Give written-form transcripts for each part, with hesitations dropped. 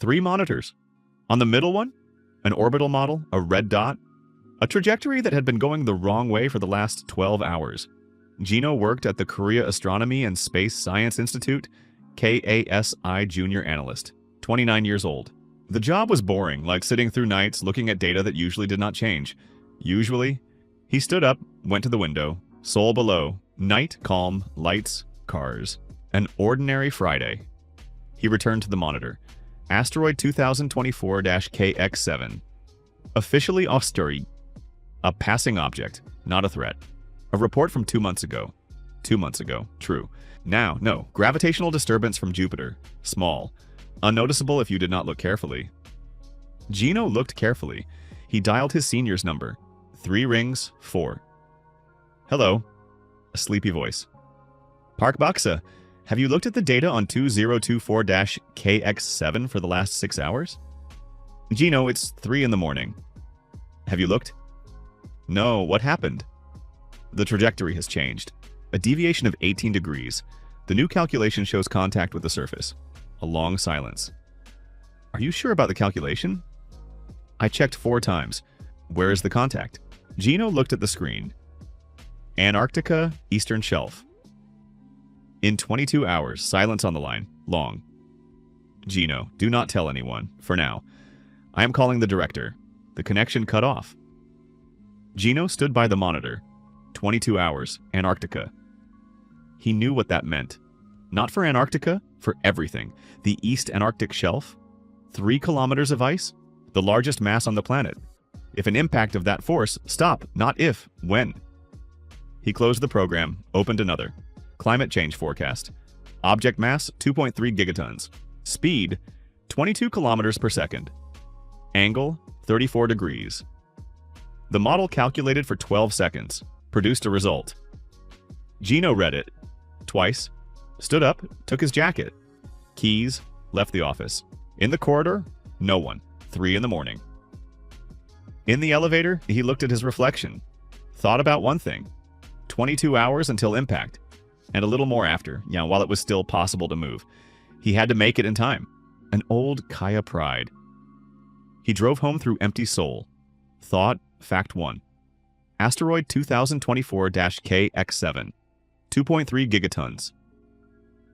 3 monitors. On the middle one, an orbital model, a red dot, a trajectory that had been going the wrong way for the last 12 hours. Gino worked at the Korea Astronomy and Space Science Institute, KASI Junior Analyst, 29 years old. The job was boring, like sitting through nights looking at data that usually did not change. Usually, he stood up, went to the window, Seoul below, night, calm, lights, cars. An ordinary Friday. He returned to the monitor. Asteroid 2024-KX7. Officially Osturi. A passing object, not a threat. A report from 2 months ago. 2 months ago, true. Now, no, gravitational disturbance from Jupiter. Small. Unnoticeable if you did not look carefully. Gino looked carefully. He dialed his senior's number. 3 rings, 4. Hello. A sleepy voice. Park Baksa, have you looked at the data on 2024-KX7 for the last 6 hours? Gino, it's 3 in the morning. Have you looked? No, what happened? The trajectory has changed. A deviation of 18 degrees. The new calculation shows contact with the surface. A long silence. Are you sure about the calculation? I checked 4 times. Where is the contact? Gino looked at the screen. Antarctica, Eastern Shelf. In 22 hours, silence on the line. Long. Gino, do not tell anyone, for now. I am calling the director. The connection cut off. Gino stood by the monitor. 22 hours, Antarctica. He knew what that meant. Not for Antarctica, for everything. The East Antarctic Shelf. 3 kilometers of ice. The largest mass on the planet. If an impact of that force, stop, not if, when. He closed the program, opened another. Climate change forecast. Object mass, 2.3 gigatons. Speed, 22 kilometers per second. Angle, 34 degrees. The model calculated for 12 seconds. Produced a result. Gino read it. Twice. Stood up, took his jacket. Keys, left the office. In the corridor, no one. 3 in the morning. In the elevator, he looked at his reflection. Thought about one thing. 22 hours until impact. And a little more after, while it was still possible to move. He had to make it in time. An old Kaya pride. He drove home through empty Seoul. Thought, fact 1. Asteroid 2024-KX7. 2.3 gigatons.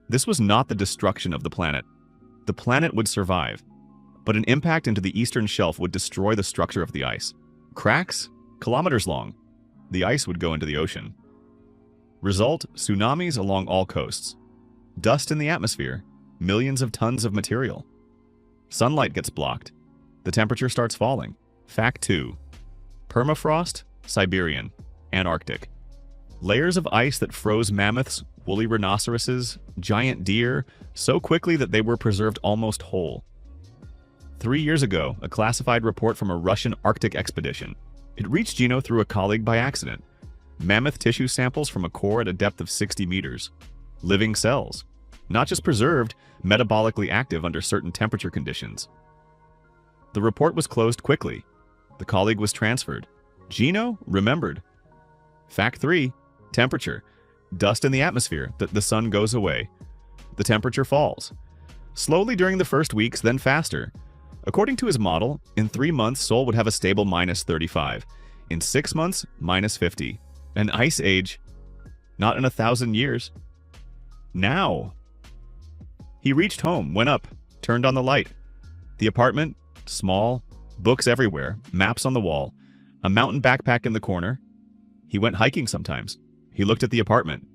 This was not the destruction of the planet. The planet would survive. But an impact into the eastern shelf would destroy the structure of the ice. Cracks? Kilometers long. The ice would go into the ocean. Result, tsunamis along all coasts. Dust in the atmosphere. Millions of tons of material. Sunlight gets blocked. The temperature starts falling. Fact 2. Permafrost, Siberian, Antarctic. Layers of ice that froze mammoths, woolly rhinoceroses, giant deer, so quickly that they were preserved almost whole. 3 years ago, a classified report from a Russian Arctic expedition. It reached Gino through a colleague by accident. Mammoth tissue samples from a core at a depth of 60 meters. Living cells. Not just preserved, metabolically active under certain temperature conditions. The report was closed quickly. The colleague was transferred. Gino remembered. Fact 3. Temperature. Dust in the atmosphere. The sun goes away. The temperature falls. Slowly during the first weeks, then faster. According to his model, in 3 months, Seoul would have a stable minus 35. In 6 months, minus 50. An ice age. Not in 1,000 years. Now. He reached home, went up, turned on the light. The apartment, small, books everywhere, maps on the wall, a mountain backpack in the corner. He went hiking sometimes. He looked at the apartment.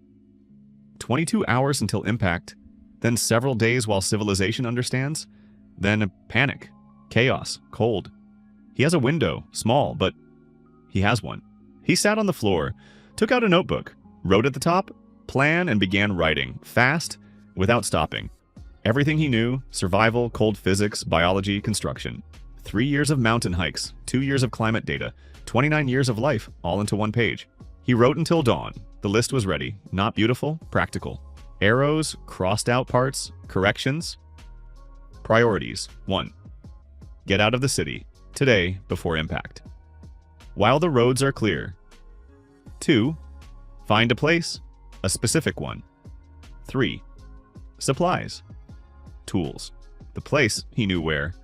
22 hours until impact, then several days while civilization understands, then a panic, chaos, cold. He has a window, small, but he has one. He sat on the floor, took out a notebook, wrote at the top, plan, and began writing, fast, without stopping. Everything he knew, survival, cold physics, biology, construction. 3 years of mountain hikes, 2 years of climate data, 29 years of life, all into one page. He wrote until dawn. The list was ready. Not beautiful, practical. Arrows, crossed out parts, corrections. Priorities. 1. Get out of the city. Today, before impact. While the roads are clear. 2. Find a place. A specific one. 3. Supplies. Tools. The place, he knew where.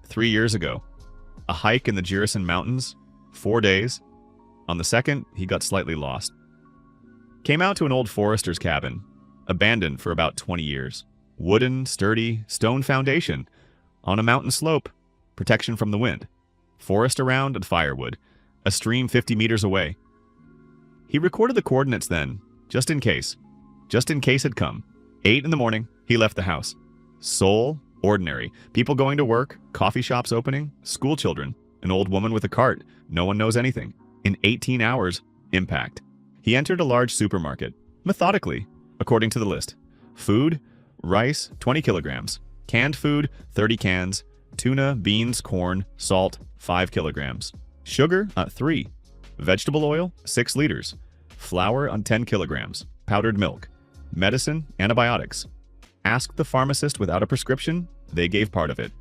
3 years ago. A hike in the Jirisan Mountains. 4 days. On the second, he got slightly lost. Came out to an old forester's cabin, abandoned for about 20 years. Wooden, sturdy, stone foundation. On a mountain slope. Protection from the wind. Forest around and firewood. A stream 50 meters away. He recorded the coordinates then, just in case. Just in case had come. 8 in the morning, he left the house. Seoul, ordinary. People going to work, coffee shops opening, school children, an old woman with a cart. No one knows anything. In 18 hours, impact. He entered a large supermarket, methodically, according to the list. Food, rice, 20 kilograms. Canned food, 30 cans. Tuna, beans, corn, salt, 5 kilograms. Sugar, 3. Vegetable oil, 6 liters. Flour on 10 kilograms. Powdered milk. Medicine, antibiotics. Asked the pharmacist without a prescription, they gave part of it.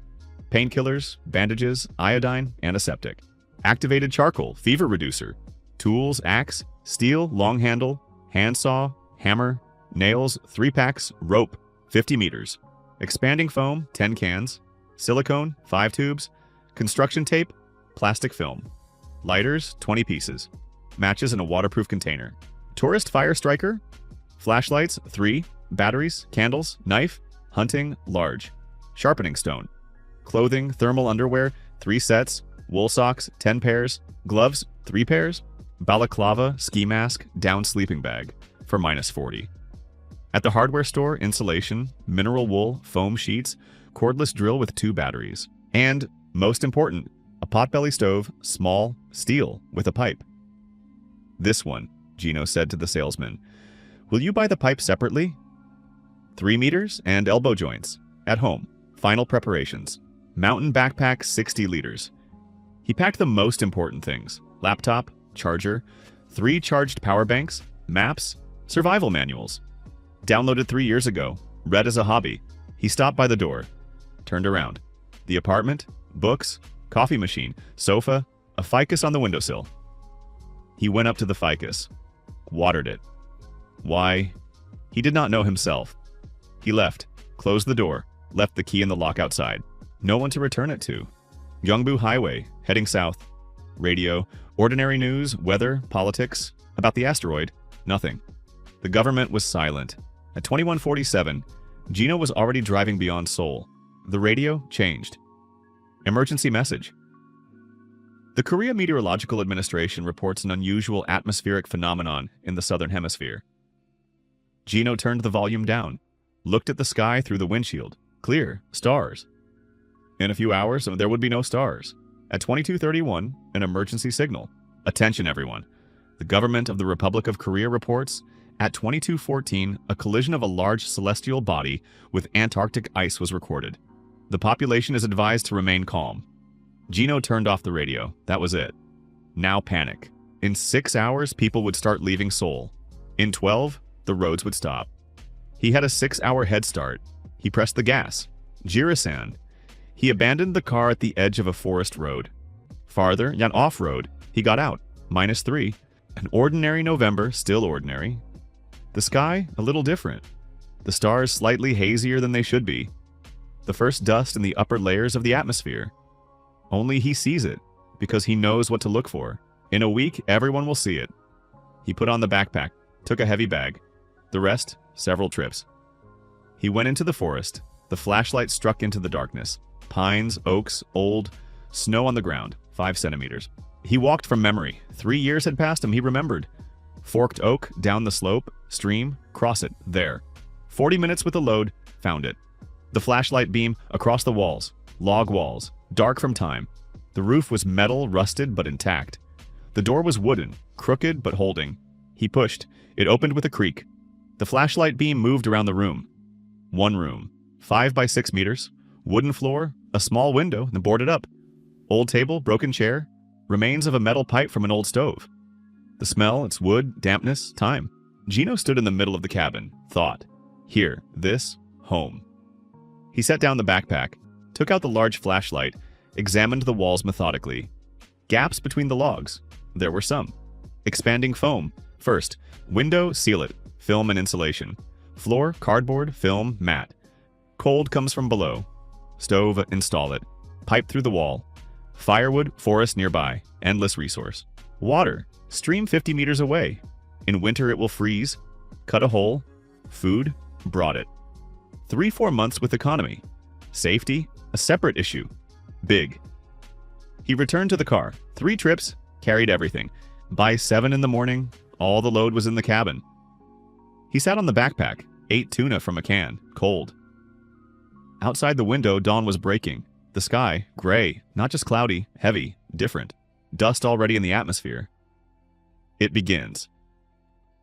Painkillers, bandages, iodine, antiseptic. Activated charcoal, fever reducer. Tools, axe, steel, long handle, handsaw, hammer, nails, 3 packs, rope, 50 meters. Expanding foam, 10 cans. Silicone, 5 tubes. Construction tape, plastic film. Lighters, 20 pieces. Matches in a waterproof container. Tourist fire striker. Flashlights, 3. Batteries, candles, knife. Hunting, large. Sharpening stone. Clothing, thermal underwear, 3 sets. Wool socks, 10 pairs. Gloves, 3 pairs. Balaclava, ski mask, down sleeping bag for -40. At the hardware store, insulation, mineral wool, foam sheets, cordless drill with 2 batteries. And, most important, a potbelly stove, small, steel, with a pipe. This one, Gino said to the salesman. Will you buy the pipe separately? 3 meters and elbow joints. At home. Final preparations. Mountain backpack, 60 liters. He packed the most important things. Laptop, charger, 3 charged power banks, maps, survival manuals. Downloaded 3 years ago. Read as a hobby. He stopped by the door. Turned around. The apartment, books, coffee machine, sofa, a ficus on the windowsill. He went up to the ficus. Watered it. Why? He did not know himself. He left, closed the door, left the key in the lock outside. No one to return it to. Gyeongbu Highway, heading south. Radio, ordinary news, weather, politics. About the asteroid, nothing. The government was silent. At 21:47, Gino was already driving beyond Seoul. The radio changed. Emergency message. The Korea Meteorological Administration reports an unusual atmospheric phenomenon in the southern hemisphere. Gino turned the volume down, looked at the sky through the windshield. Clear, stars. In a few hours, there would be no stars. At 22:31, an emergency signal. Attention, everyone. The government of the Republic of Korea reports, at 22:14, a collision of a large celestial body with Antarctic ice was recorded. The population is advised to remain calm. Gino turned off the radio. That was it. Now panic. In 6 hours, people would start leaving Seoul. In 12, the roads would stop. He had a 6-hour head start. He pressed the gas. Jirisan. He abandoned the car at the edge of a forest road. Farther, yan off-road, he got out. -3. An ordinary November, still ordinary. The sky, a little different. The stars slightly hazier than they should be. The first dust in the upper layers of the atmosphere. Only he sees it, because he knows what to look for. In a week, everyone will see it. He put on the backpack, took a heavy bag. The rest, several trips. He went into the forest. The flashlight struck into the darkness. Pines, oaks, old, snow on the ground, 5 centimeters. He walked from memory. 3 years had passed him, he remembered. Forked oak, down the slope, stream, cross it, there. 40 minutes with a load, found it. The flashlight beam across the walls, log walls, dark from time. The roof was metal, rusted, but intact. The door was wooden, crooked, but holding. He pushed. It opened with a creak. The flashlight beam moved around the room. One room, 5 by 6 meters, wooden floor, a small window, then boarded up. Old table, broken chair, remains of a metal pipe from an old stove. The smell, its wood, dampness, time. Gino stood in the middle of the cabin, thought. Here, this, home. He set down the backpack, took out the large flashlight, examined the walls methodically. Gaps between the logs. There were some. Expanding foam. First, window, seal it, film and insulation. Floor, cardboard, film, mat. Cold comes from below. Stove, install it. Pipe through the wall. Firewood, forest nearby. Endless resource. Water, stream 50 meters away. In winter it will freeze. Cut a hole. Food, brought it. 3-4 months with economy. Safety, a separate issue. Big. He returned to the car. 3 trips, carried everything. By 7 in the morning, all the load was in the cabin. He sat on the backpack, ate tuna from a can, cold. Outside the window, dawn was breaking. The sky, gray, not just cloudy, heavy, different. Dust already in the atmosphere. It begins.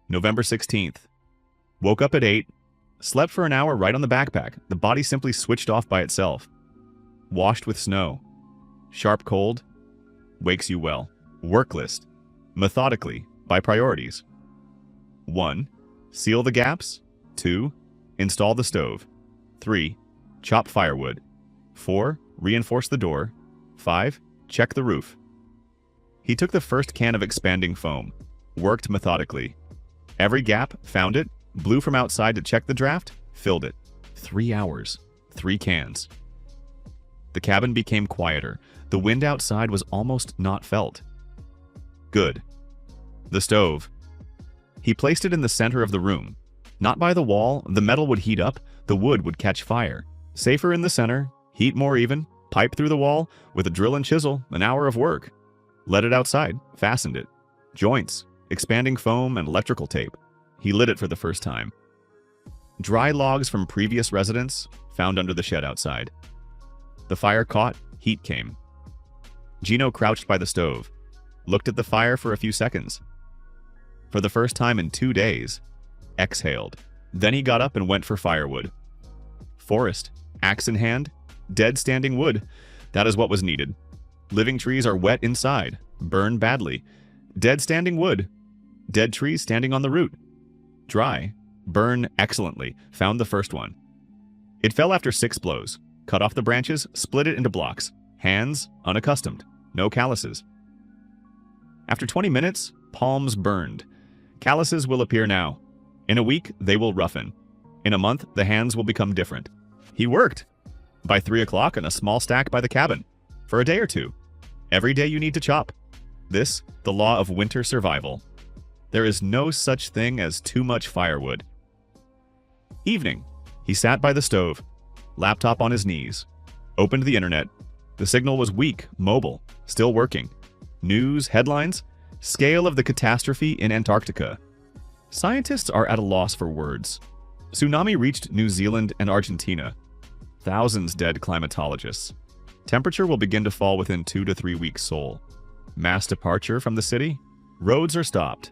November 16th. Woke up at 8. Slept for an hour right on the backpack. The body simply switched off by itself. Washed with snow. Sharp cold. Wakes you well. Work list. Methodically, by priorities. 1. Seal the gaps. 2. Install the stove. 3. Chop firewood. 4. Reinforce the door. 5. Check the roof. He took the first can of expanding foam. Worked methodically. Every gap, found it. Blew from outside to check the draft. Filled it. 3 hours. 3 cans. The cabin became quieter. The wind outside was almost not felt. Good. The stove. He placed it in the center of the room. Not by the wall, the metal would heat up, the wood would catch fire. Safer in the center, heat more even, pipe through the wall, with a drill and chisel, an hour of work. Let it outside, fastened it. Joints, expanding foam and electrical tape. He lit it for the first time. Dry logs from previous residents, found under the shed outside. The fire caught, heat came. Gino crouched by the stove, looked at the fire for a few seconds. For the first time in 2 days, exhaled. Then he got up and went for firewood. Forest, axe in hand, dead standing wood. That is what was needed. Living trees are wet inside, burn badly. Dead standing wood. Dead trees standing on the root. Dry, burn excellently. Found the first one. It fell after 6 blows. Cut off the branches, split it into blocks. Hands, unaccustomed. No calluses. After 20 minutes, palms burned. Calluses will appear now. In a week, they will roughen. In a month, the hands will become different. He worked. By 3 o'clock in a small stack by the cabin. For a day or 2. Every day you need to chop. This, the law of winter survival. There is no such thing as too much firewood. Evening. He sat by the stove. Laptop on his knees. Opened the internet. The signal was weak, mobile, still working. News, headlines, scale of the catastrophe in Antarctica. Scientists are at a loss for words. Tsunami reached New Zealand and Argentina. Thousands dead climatologists. Temperature will begin to fall within 2 to 3 weeks. Seoul. Mass departure from the city. Roads are stopped.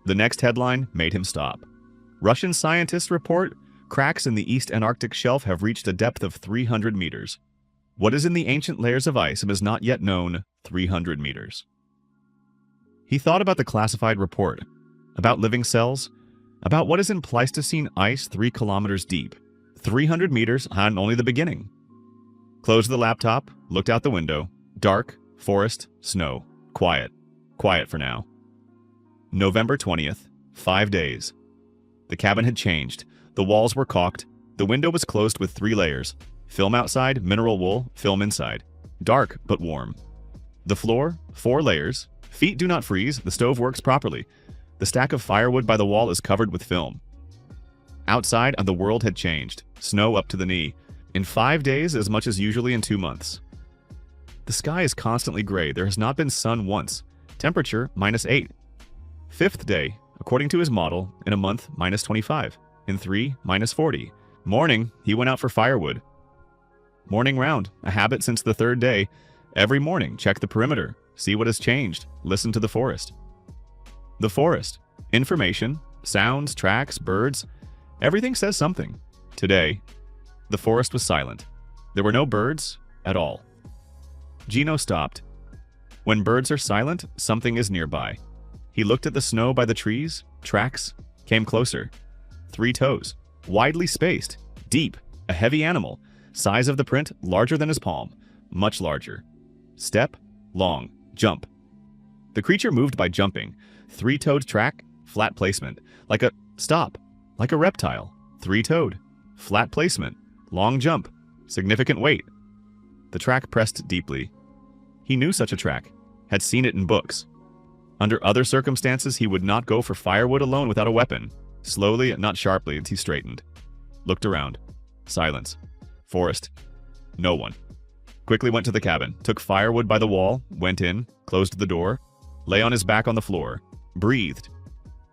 The next headline made him stop. Russian scientists report cracks in the East Antarctic shelf have reached a depth of 300 meters. What is in the ancient layers of ice is not yet known 300 meters. He thought about the classified report, about living cells, about what is in Pleistocene ice 3 kilometers deep, 300 meters and only the beginning. Closed the laptop, looked out the window. Dark, forest, snow. Quiet. Quiet for now. November 20th, 5 days. The cabin had changed. The walls were caulked. The window was closed with 3 layers. Film outside, mineral wool, film inside. Dark, but warm. The floor, 4 layers. Feet do not freeze, the stove works properly. The stack of firewood by the wall is covered with film. Outside, the world had changed. Snow up to the knee. In 5 days, as much as usually in 2 months. The sky is constantly gray. There has not been sun once. Temperature, -8. 5th day, according to his model, in a month, -25. In 3, -40. Morning, he went out for firewood. Morning round, a habit since the 3rd day. Every morning, check the perimeter, see what has changed, listen to the forest. The forest. Information, sounds, tracks, birds. Everything says something. Today, the forest was silent. There were no birds at all. Gino stopped. When birds are silent, something is nearby. He looked at the snow by the trees, tracks, came closer. 3 toes, widely spaced, deep, a heavy animal. Size of the print, larger than his palm, much larger. Step, long, jump. The creature moved by jumping. 3-toed track, flat placement. Like a reptile. 3-toed, flat placement, long jump. Significant weight. The track pressed deeply. He knew such a track, had seen it in books. Under other circumstances, he would not go for firewood alone without a weapon. Slowly, not sharply, he straightened. Looked around. Silence. Forest. No one. Quickly went to the cabin, took firewood by the wall, went in, closed the door, lay on his back on the floor, breathed.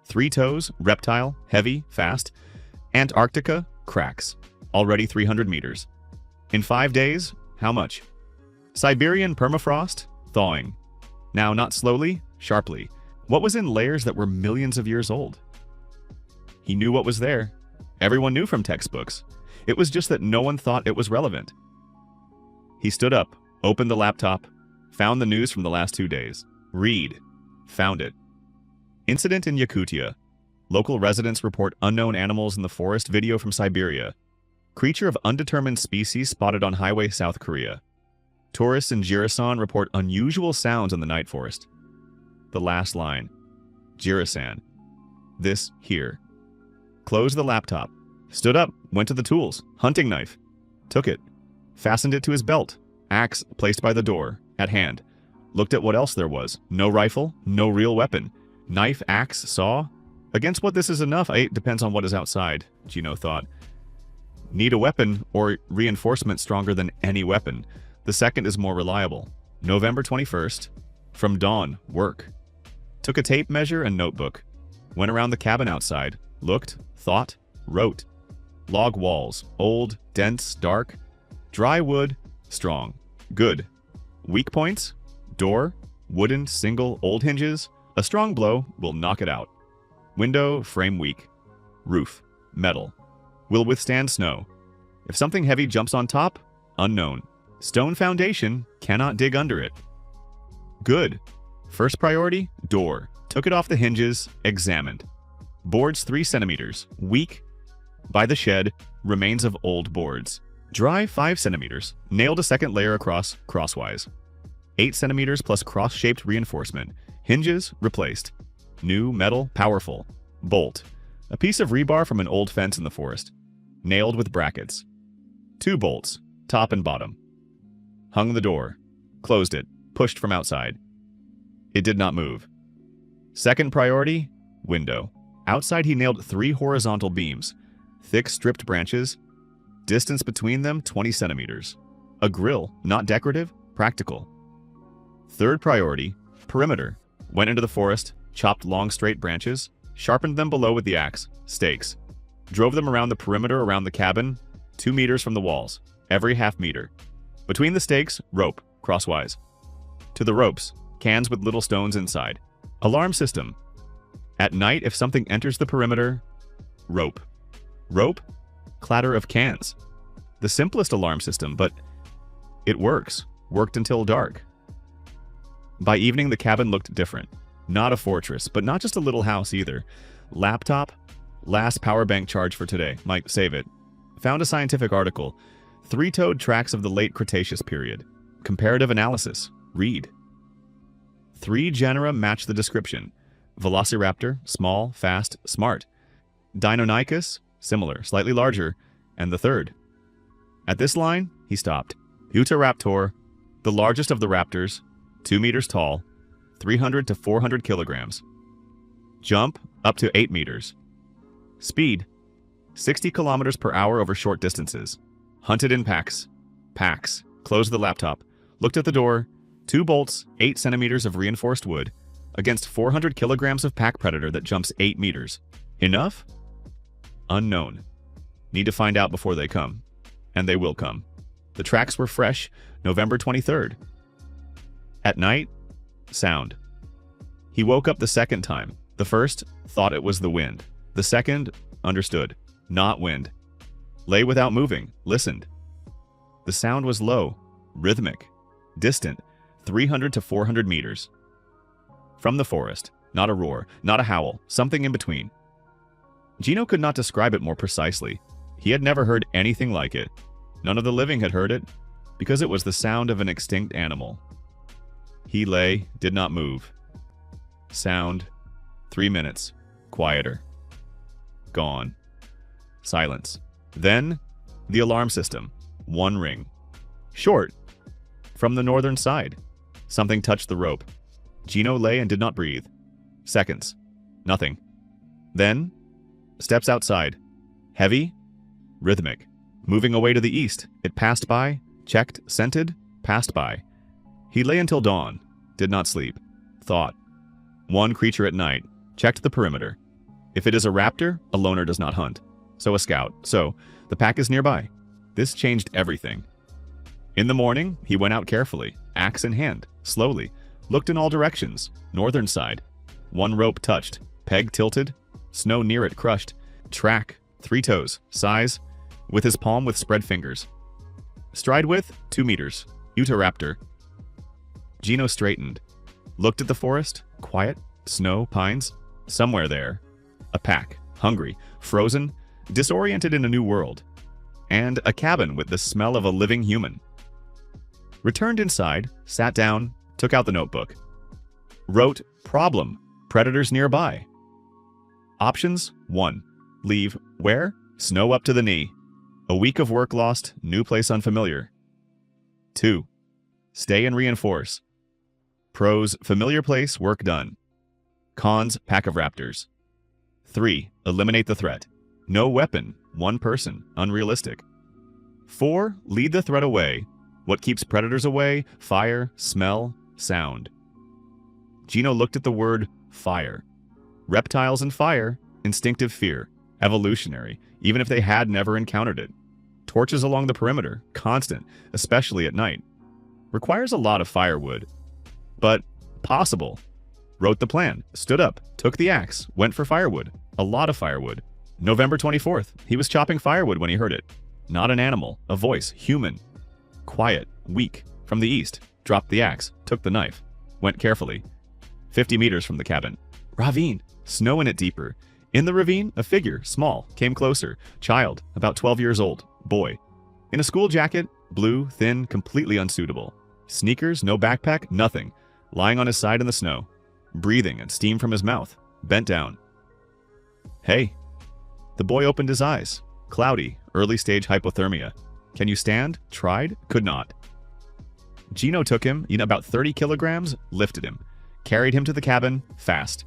3 toes, reptile, heavy, fast. Antarctica, cracks. Already 300 meters. In 5 days, how much? Siberian permafrost, thawing. Now not slowly, sharply. What was in layers that were millions of years old? He knew what was there. Everyone knew from textbooks. It was just that no one thought it was relevant. He stood up, opened the laptop, found the news from the last 2 days. Read. Found it. Incident in Yakutia. Local residents report unknown animals in the forest. Video from Siberia. Creature of undetermined species spotted on highway South Korea. Tourists in Jirisan report unusual sounds in the night forest. The last line. Jirisan. This here. Closed the laptop. Stood up, went to the tools. Hunting knife. Took it. Fastened it to his belt. Axe placed by the door, at hand. Looked at what else there was. No rifle, no real weapon. Knife, axe, saw. Against what this is enough, it depends on what is outside, Gino thought. Need a weapon or reinforcement stronger than any weapon. The second is more reliable. November 21st. From dawn, work. Took a tape measure and notebook. Went around the cabin outside. Looked, thought, wrote. Log walls, old, dense, dark. Dry wood, strong. Good. Weak points? Door, wooden, single, old hinges. A strong blow will knock it out. Window, frame weak. Roof, metal. Will withstand snow. If something heavy jumps on top, unknown. Stone foundation, cannot dig under it. Good. First priority, door. Took it off the hinges, examined. Boards 3 centimeters, weak. By the shed, remains of old boards. Dry 5 centimeters, nailed a second layer across, crosswise. 8 centimeters plus cross-shaped reinforcement. Hinges, replaced. New, metal, powerful. Bolt. A piece of rebar from an old fence in the forest. Nailed with brackets. 2 bolts, top and bottom. Hung the door. Closed it, pushed from outside. It did not move. Second priority, window. Outside he nailed 3 horizontal beams. Thick stripped branches. Distance between them 20 centimeters. A grill, not decorative, practical. Third priority, perimeter. Went into the forest, chopped long straight branches, sharpened them below with the axe, stakes. Drove them around the perimeter around the cabin, 2 meters from the walls, every half meter. Between the stakes, rope, crosswise. To the ropes, cans with little stones inside. Alarm system. At night, if something enters the perimeter, rope. Rope, clatter of cans. The simplest alarm system, but it works. Worked until dark. By evening, the cabin looked different. Not a fortress, but not just a little house either. Laptop, last power bank charge for today. Might save it. Found a scientific article. 3-toed tracks of the late Cretaceous period. Comparative analysis. Read. 3 genera match the description. Velociraptor, small, fast, smart. Deinonychus, similar, slightly larger, and the third. At this line, he stopped. Utahraptor, the largest of the raptors, 2 meters tall, 300 to 400 kilograms. Jump, up to 8 meters. Speed, 60 kilometers per hour over short distances. Hunted in packs. Packs. Closed the laptop. Looked at the door. 2 bolts, 8 centimeters of reinforced wood, against 400 kilograms of pack predator that jumps 8 meters. Enough? Unknown. Need to find out before they come. And they will come. The tracks were fresh, November 23rd. At night, sound. He woke up the second time. The first, thought it was the wind. The second, understood. Not wind. Lay without moving, listened. The sound was low, rhythmic, distant, 300 to 400 meters. From the forest, not a roar, not a howl, something in between. Gino could not describe it more precisely. He had never heard anything like it. None of the living had heard it, because it was the sound of an extinct animal. He lay, did not move. Sound, 3 minutes, quieter. Gone. Silence. Then, the alarm system. 1 ring. Short. From the northern side. Something touched the rope. Gino lay and did not breathe. Seconds. Nothing. Then, steps outside. Heavy. Rhythmic. Moving away to the east. It passed by. Checked. Scented. Passed by. He lay until dawn. Did not sleep. Thought. 1 creature at night. Checked the perimeter. If it is a raptor, a loner does not hunt. So a scout. So, the pack is nearby. This changed everything. In the morning, he went out carefully, axe in hand, slowly, looked in all directions, northern side. 1 rope touched, peg tilted, snow near it crushed, track, 3 toes, size, with his palm with spread fingers. Stride width, 2 meters, Utahraptor. Gino straightened, looked at the forest, quiet, snow, pines, somewhere there. A pack, hungry, frozen, disoriented in a new world. And a cabin with the smell of a living human. Returned inside, sat down, took out the notebook. Wrote, problem, predators nearby. Options, 1. Leave, where? Snow up to the knee. A week of work lost, new place unfamiliar. 2. Stay and reinforce. Pros, familiar place, work done. Cons, pack of raptors. 3. Eliminate the threat. No weapon, 1 person, unrealistic. 4. Lead the threat away. What keeps predators away? Fire, smell, sound. Gino looked at the word fire. Reptiles and fire, instinctive fear, evolutionary, even if they had never encountered it. Torches along the perimeter, constant, especially at night. Requires a lot of firewood. But possible. Wrote the plan, stood up, took the axe, went for firewood. A lot of firewood. November 24th, he was chopping firewood when he heard it. Not an animal, a voice, human. Quiet, weak, from the east. Dropped the axe, took the knife. Went carefully. 50 meters from the cabin. Ravine, snow in it deeper. In the ravine, a figure, small, came closer. Child, about 12 years old, boy. In a school jacket, blue, thin, completely unsuitable. Sneakers, no backpack, nothing. Lying on his side in the snow. Breathing and steam from his mouth. Bent down. Hey. The boy opened his eyes. Cloudy, early stage hypothermia. Can you stand? Tried? Could not. Gino took him, about 30 kilograms, lifted him. Carried him to the cabin, fast.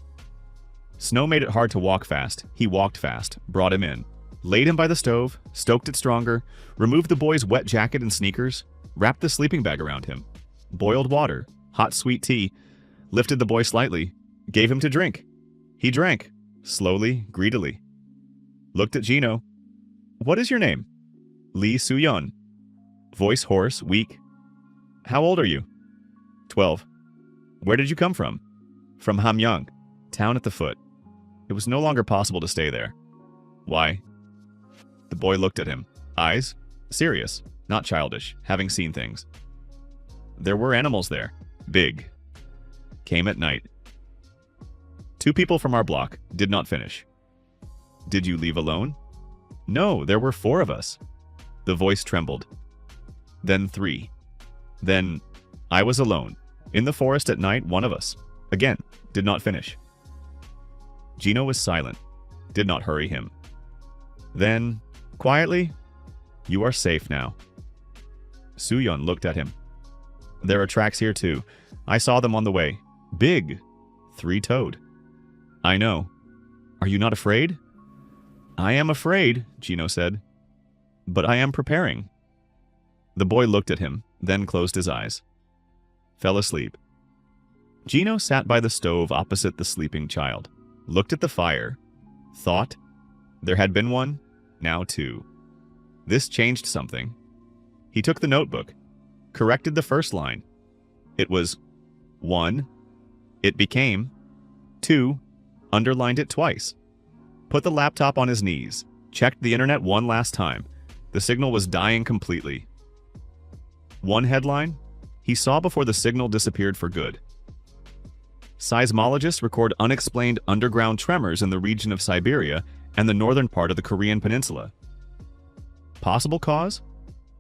Snow made it hard to walk fast. He walked fast, brought him in. Laid him by the stove, stoked it stronger, removed the boy's wet jacket and sneakers, wrapped the sleeping bag around him. Boiled water, hot sweet tea, lifted the boy slightly, gave him to drink. He drank, slowly, greedily. Looked at Gino. What is your name? Lee Soo-yeon. Voice hoarse, weak. How old are you? 12. Where did you come from? From Hamyang, town at the foot. It was no longer possible to stay there. Why? The boy looked at him. Eyes? Serious, not childish, having seen things. There were animals there. Big. Came at night. 2 people from our block did not finish. Did you leave alone? No, there were 4 of us. The voice trembled. Then 3. Then I was alone. In the forest at night, 1 of us. Again, did not finish. Gino was silent. Did not hurry him. Then, quietly, you are safe now. Soo-yeon looked at him. There are tracks here too. I saw them on the way. Big. 3-toed. I know. Are you not afraid? I am afraid, Gino said. But I am preparing. The boy looked at him, then closed his eyes. Fell asleep. Gino sat by the stove opposite the sleeping child. Looked at the fire. Thought. There had been 1, now 2. This changed something. He took the notebook. Corrected the first line. It was 1. It became 2. Underlined it twice. Put the laptop on his knees. Checked the internet 1 last time. The signal was dying completely. 1 headline. He saw before the signal disappeared for good. Seismologists record unexplained underground tremors in the region of Siberia and the northern part of the Korean peninsula. Possible cause?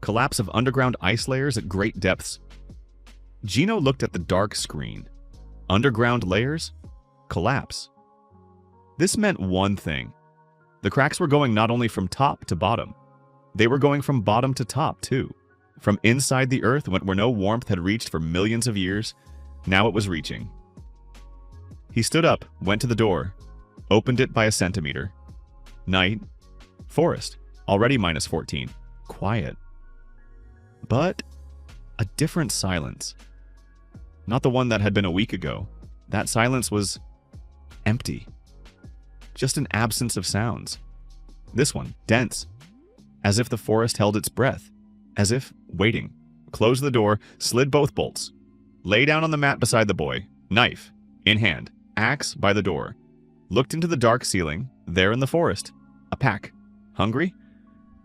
Collapse of underground ice layers at great depths. Gino looked at the dark screen. Underground layers? Collapse. This meant one thing. The cracks were going not only from top to bottom. They were going from bottom to top, too. From inside the earth, where no warmth had reached for millions of years, now it was reaching. He stood up, went to the door, opened it by a centimeter. Night. Forest. Already minus 14. Quiet. But a different silence. Not the one that had been a week ago. That silence was empty. Just an absence of sounds. This one, dense. As if the forest held its breath. As if waiting. Closed the door, slid both bolts. Lay down on the mat beside the boy, knife in hand, axe by the door. Looked into the dark ceiling, there in the forest. A pack. Hungry?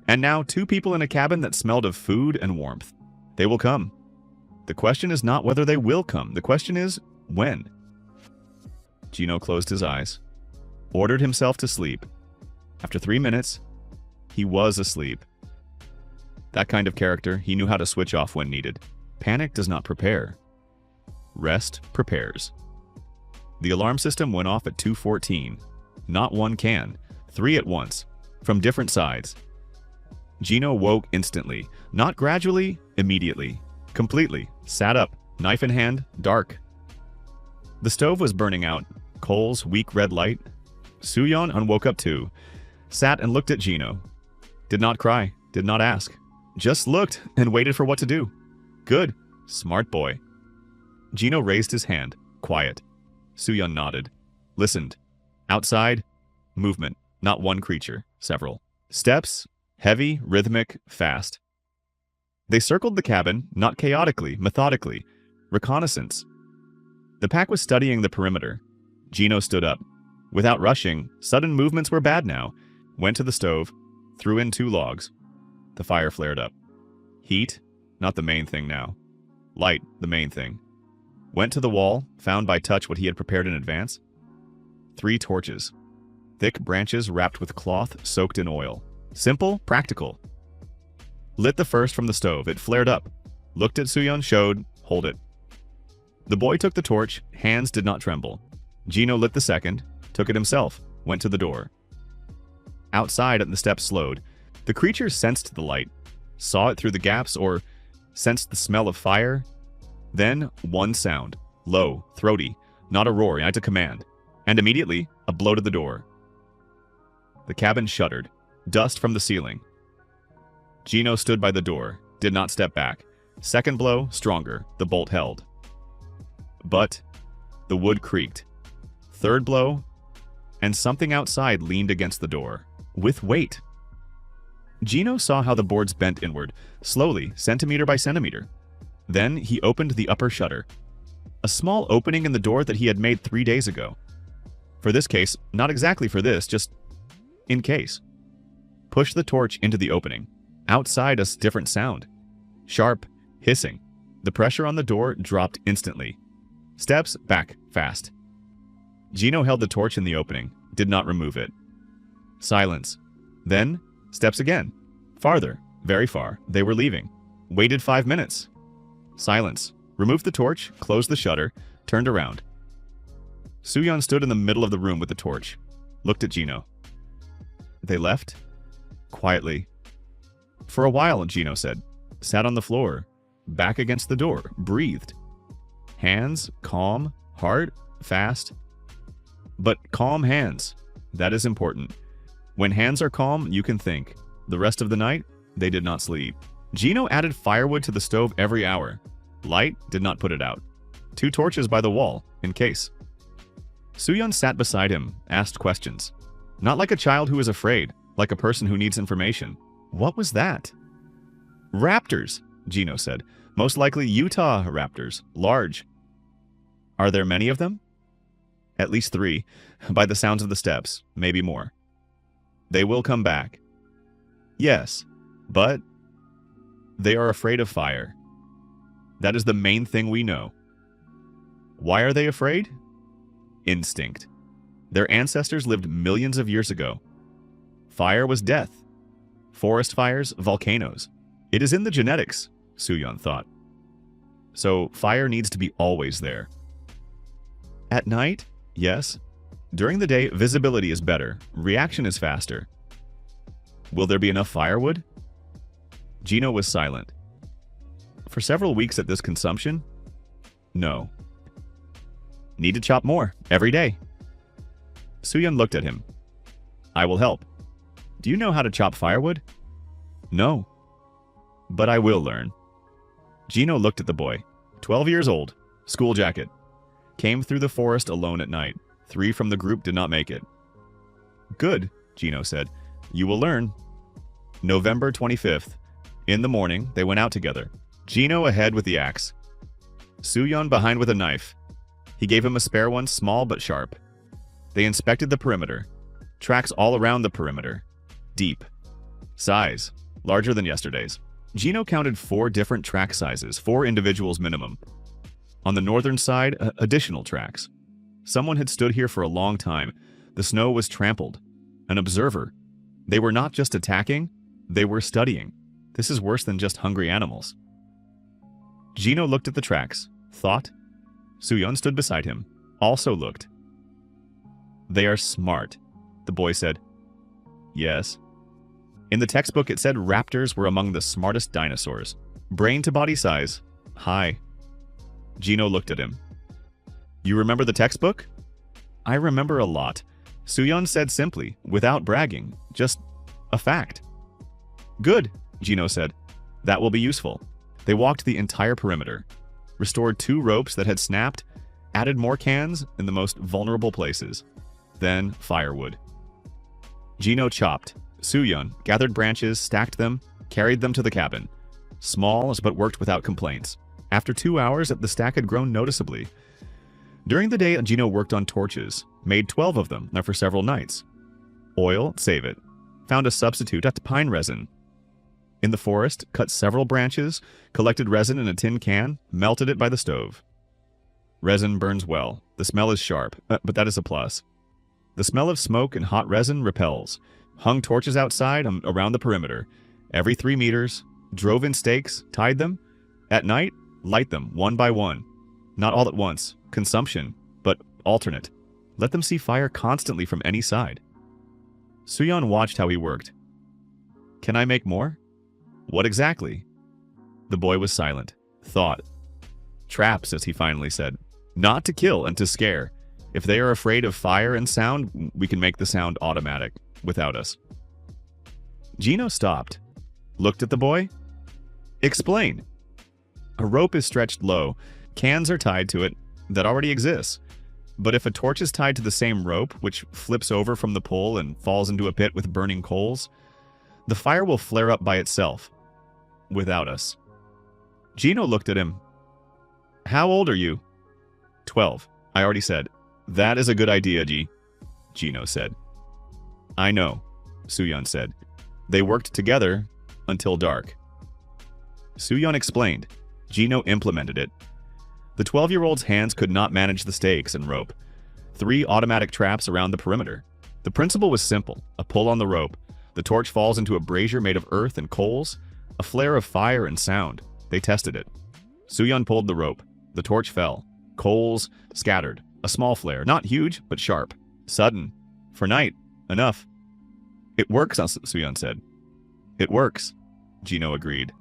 And now 2 people in a cabin that smelled of food and warmth. They will come. The question is not whether they will come. The question is, when? Gino closed his eyes, ordered himself to sleep. After 3 minutes, he was asleep. That kind of character, he knew how to switch off when needed. Panic does not prepare. Rest prepares. The alarm system went off at 2:14. Not one can. 3 at once. From different sides. Gino woke instantly. Not gradually, immediately. Completely. Sat up, knife in hand, dark. The stove was burning out. Coals, weak red light. Suyeon unwoke up too. Sat and looked at Gino. Did not cry. Did not ask. Just looked and waited for what to do. Good. Smart boy. Gino raised his hand. Quiet. Suyeon nodded. Listened. Outside. Movement. Not one creature. Several. Steps. Heavy, rhythmic, fast. They circled the cabin, not chaotically, methodically. Reconnaissance. The pack was studying the perimeter. Gino stood up. Without rushing, sudden movements were bad now. Went to the stove. Threw in 2 logs. The fire flared up. Heat, not the main thing now. Light, the main thing. Went to the wall, found by touch what he had prepared in advance. 3 torches. Thick branches wrapped with cloth soaked in oil. Simple, practical. Lit the first from the stove. It flared up. Looked at Suyeon, showed, hold it. The boy took the torch. Hands did not tremble. Gino lit the second, took it himself, went to the door. Outside at the steps slowed. The creature sensed the light, saw it through the gaps, or sensed the smell of fire. Then one sound, low, throaty, not a roar, not a command. And immediately, a blow to the door. The cabin shuddered. Dust from the ceiling. Gino stood by the door, did not step back. Second blow, stronger, the bolt held. But the wood creaked. Third blow, and something outside leaned against the door, with weight. Gino saw how the boards bent inward, slowly, centimeter by centimeter. Then he opened the upper shutter. A small opening in the door that he had made 3 days ago. For this case, not exactly for this, just in case. Pushed the torch into the opening. Outside a different sound. Sharp, hissing. The pressure on the door dropped instantly. Steps back, fast. Gino held the torch in the opening, did not remove it. Silence. Then, steps again. Farther, very far. They were leaving. Waited 5 minutes. Silence. Removed the torch, closed the shutter, turned around. Suyeon stood in the middle of the room with the torch. Looked at Gino. They left? Quietly. For a while, Gino said. Sat on the floor. Back against the door. Breathed. Hands, calm. Heart, fast. But calm hands. That is important. When hands are calm, you can think. The rest of the night, they did not sleep. Gino added firewood to the stove every hour. Light, did not put it out. 2 torches by the wall, in case. Suyeon sat beside him, asked questions. Not like a child who is afraid, like a person who needs information. What was that? Raptors, Gino said. Most likely Utah raptors, large. Are there many of them? At least 3, by the sounds of the steps, maybe more. They will come back. Yes, but they are afraid of fire. That is the main thing we know. Why are they afraid? Instinct. Their ancestors lived millions of years ago. Fire was death. Forest fires, volcanoes. It is in the genetics, Suyeon thought. So fire needs to be always there. At night, yes. During the day, visibility is better. Reaction is faster. Will there be enough firewood? Gino was silent. For several weeks at this consumption? No. Need to chop more, every day. Soo-yeon looked at him. I will help. Do you know how to chop firewood? No. But I will learn. Gino looked at the boy. 12 years old, school jacket. Came through the forest alone at night. 3 from the group did not make it. Good, Gino said. You will learn. November 25th. In the morning, they went out together. Gino ahead with the axe. Soo-yeon behind with a knife. He gave him a spare one, small but sharp. They inspected the perimeter. Tracks all around the perimeter. Deep. Size. Larger than yesterday's. Gino counted 4 different track sizes, 4 individuals minimum. On the northern side, additional tracks. Someone had stood here for a long time. The snow was trampled. An observer. They were not just attacking, they were studying. This is worse than just hungry animals. Gino looked at the tracks, thought. Soo-yeon stood beside him, also looked. They are smart, the boy said. Yes. In the textbook it said raptors were among the smartest dinosaurs. Brain to body size, high. Gino looked at him. You remember the textbook? I remember a lot. Soo-yeon said simply, without bragging, just a fact. Good, Gino said. That will be useful. They walked the entire perimeter, restored 2 ropes that had snapped, added more cans in the most vulnerable places. Then firewood. Gino chopped. Soo-yeon gathered branches, stacked them, carried them to the cabin. Small, but worked without complaints. After 2 hours, the stack had grown noticeably. During the day, Gino worked on torches, made 12 of them for several nights. Oil, save it. Found a substitute at pine resin. In the forest, cut several branches, collected resin in a tin can, melted it by the stove. Resin burns well. The smell is sharp, but that is a plus. The smell of smoke and hot resin repels. Hung torches outside around the perimeter. Every 3 meters, drove in stakes, tied them. At night, light them one by one. Not all at once, consumption, but alternate. Let them see fire constantly from any side. Soo-yeon watched how he worked. Can I make more? What exactly? The boy was silent. Thought. Traps, as he finally said. Not to kill and to scare. If they are afraid of fire and sound, we can make the sound automatic, without us. Gino stopped. Looked at the boy. Explain. A rope is stretched low. Cans are tied to it that already exists. But if a torch is tied to the same rope, which flips over from the pole and falls into a pit with burning coals, the fire will flare up by itself. Without us. Gino looked at him. How old are you? 12. I already said. That is a good idea, Gino said. I know, Soo-yeon said. They worked together until dark. Soo-yeon explained. Gino implemented it. The 12-year-old's hands could not manage the stakes and rope. 3 automatic traps around the perimeter. The principle was simple. A pull on the rope. The torch falls into a brazier made of earth and coals. A flare of fire and sound. They tested it. Soo-yeon pulled the rope. The torch fell. Coals scattered. A small flare. Not huge, but sharp. Sudden. For night. Enough. It works, Soo-yeon said. It works, Gino agreed.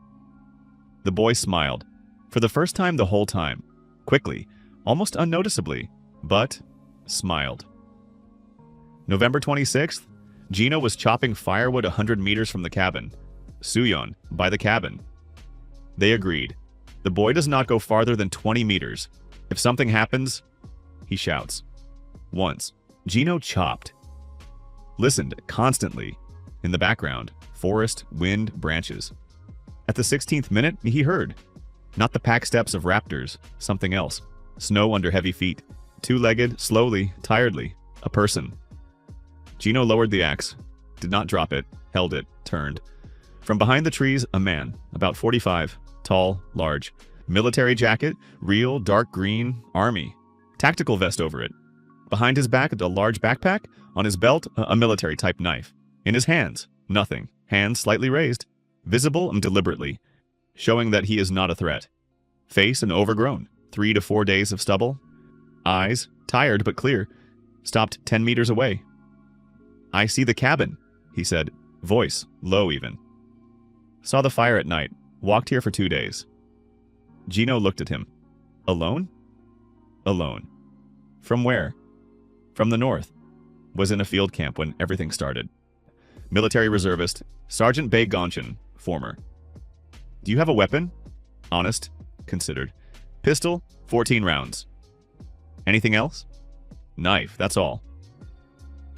The boy smiled. For the first time the whole time. Quickly. Almost unnoticeably. But smiled. November 26th. Gino was chopping firewood 100 meters from the cabin. Soo-yeon, by the cabin. They agreed. The boy does not go farther than 20 meters. If something happens, he shouts. Once, Gino chopped. Listened constantly. In the background, forest, wind, branches. At the 16th minute, he heard. Not the pack steps of raptors, something else. Snow under heavy feet. 2-legged, slowly, tiredly. A person. Gino lowered the axe. Did not drop it. Held it. Turned. From behind the trees, a man, about 45, tall, large. Military jacket, real, dark green, army. Tactical vest over it. Behind his back, a large backpack. On his belt, a military-type knife. In his hands, nothing. Hands slightly raised. Visible and deliberately. Showing that he is not a threat. Face and overgrown. 3 to 4 days of stubble. Eyes, tired but clear. Stopped 10 meters away. I see the cabin, he said. Voice, low even. Saw the fire at night. Walked here for 2 days. Gino looked at him. Alone? Alone. From where? From the north. Was in a field camp when everything started. Military reservist, Sergeant Bei Gonchan, former. Do you have a weapon? Honest, considered. Pistol, 14 rounds. Anything else? Knife, that's all.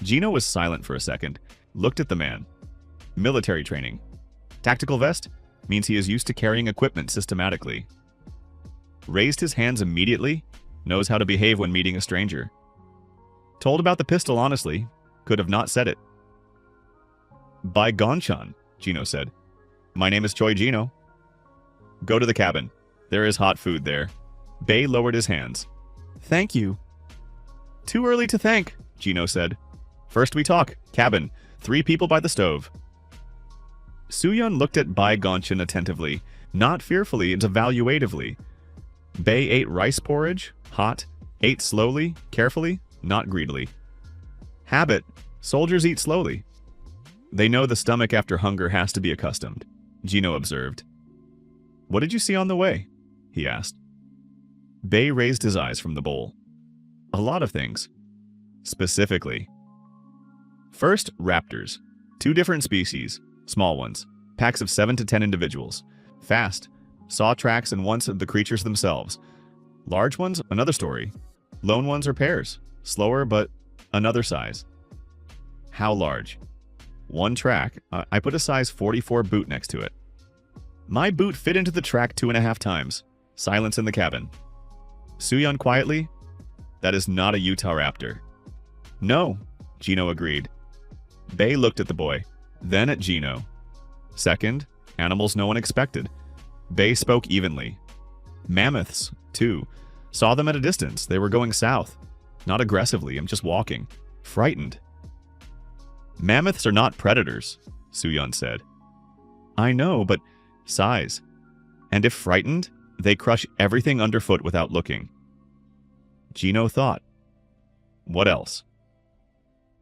Gino was silent for a second, looked at the man. Military training. Tactical vest means he is used to carrying equipment systematically. Raised his hands immediately, knows how to behave when meeting a stranger. Told about the pistol honestly, could have not said it. By Gonchan, Gino said. My name is Choi Gino. Go to the cabin. There is hot food there. Bei lowered his hands. Thank you. Too early to thank, Gino said. First we talk. Cabin. 3 people by the stove. Soo-yeon looked at Bei Gonchan attentively, not fearfully and evaluatively. Bei ate rice porridge, hot, ate slowly, carefully, not greedily. Habit. Soldiers eat slowly. They know the stomach after hunger has to be accustomed, Gino observed. What did you see on the way? He asked. Bei raised his eyes from the bowl. A lot of things. Specifically. First, raptors. 2 different species, small ones, packs of 7 to 10 individuals. Fast. Saw tracks and once the creatures themselves. Large ones, another story. Lone ones are pairs. Slower, but another size. How large? 1 track. I put a size 44 boot next to it. My boot fit into the track 2.5 times. Silence in the cabin. Soo-yeon quietly. That is not a Utah raptor. No, Gino agreed. Bei looked at the boy, then at Gino. Second, animals no one expected. Bei spoke evenly. Mammoths, too. Saw them at a distance. They were going south. Not aggressively, I'm just walking. Frightened. Mammoths are not predators, Soo-yeon said. I know, but size. And if frightened, they crush everything underfoot without looking. Gino thought. What else?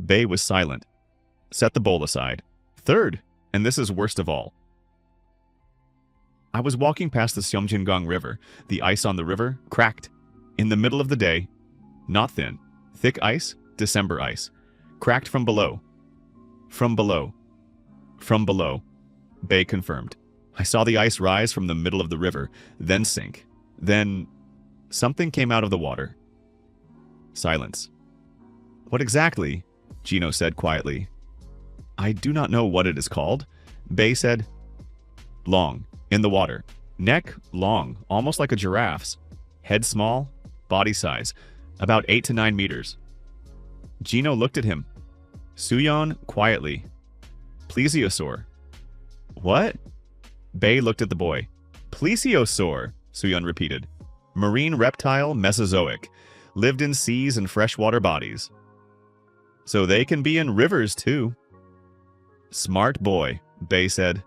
Bei was silent. Set the bowl aside. Third, and this is worst of all. I was walking past the Seomjingang River. The ice on the river cracked. In the middle of the day. Not thin. Thick ice, December ice. Cracked from below. From below. From below. Bei confirmed. I saw the ice rise from the middle of the river, then sink. Then something came out of the water. Silence. What exactly? Gino said quietly. I do not know what it is called. Bei said. Long. In the water. Neck long, almost like a giraffe's. Head small. Body size. About 8 to 9 meters. Gino looked at him. Soo-yeon quietly. Plesiosaur. What? Bei looked at the boy. Plesiosaur, Soo-yeon repeated. Marine reptile, Mesozoic. Lived in seas and freshwater bodies. So they can be in rivers, too. Smart boy, Bei said.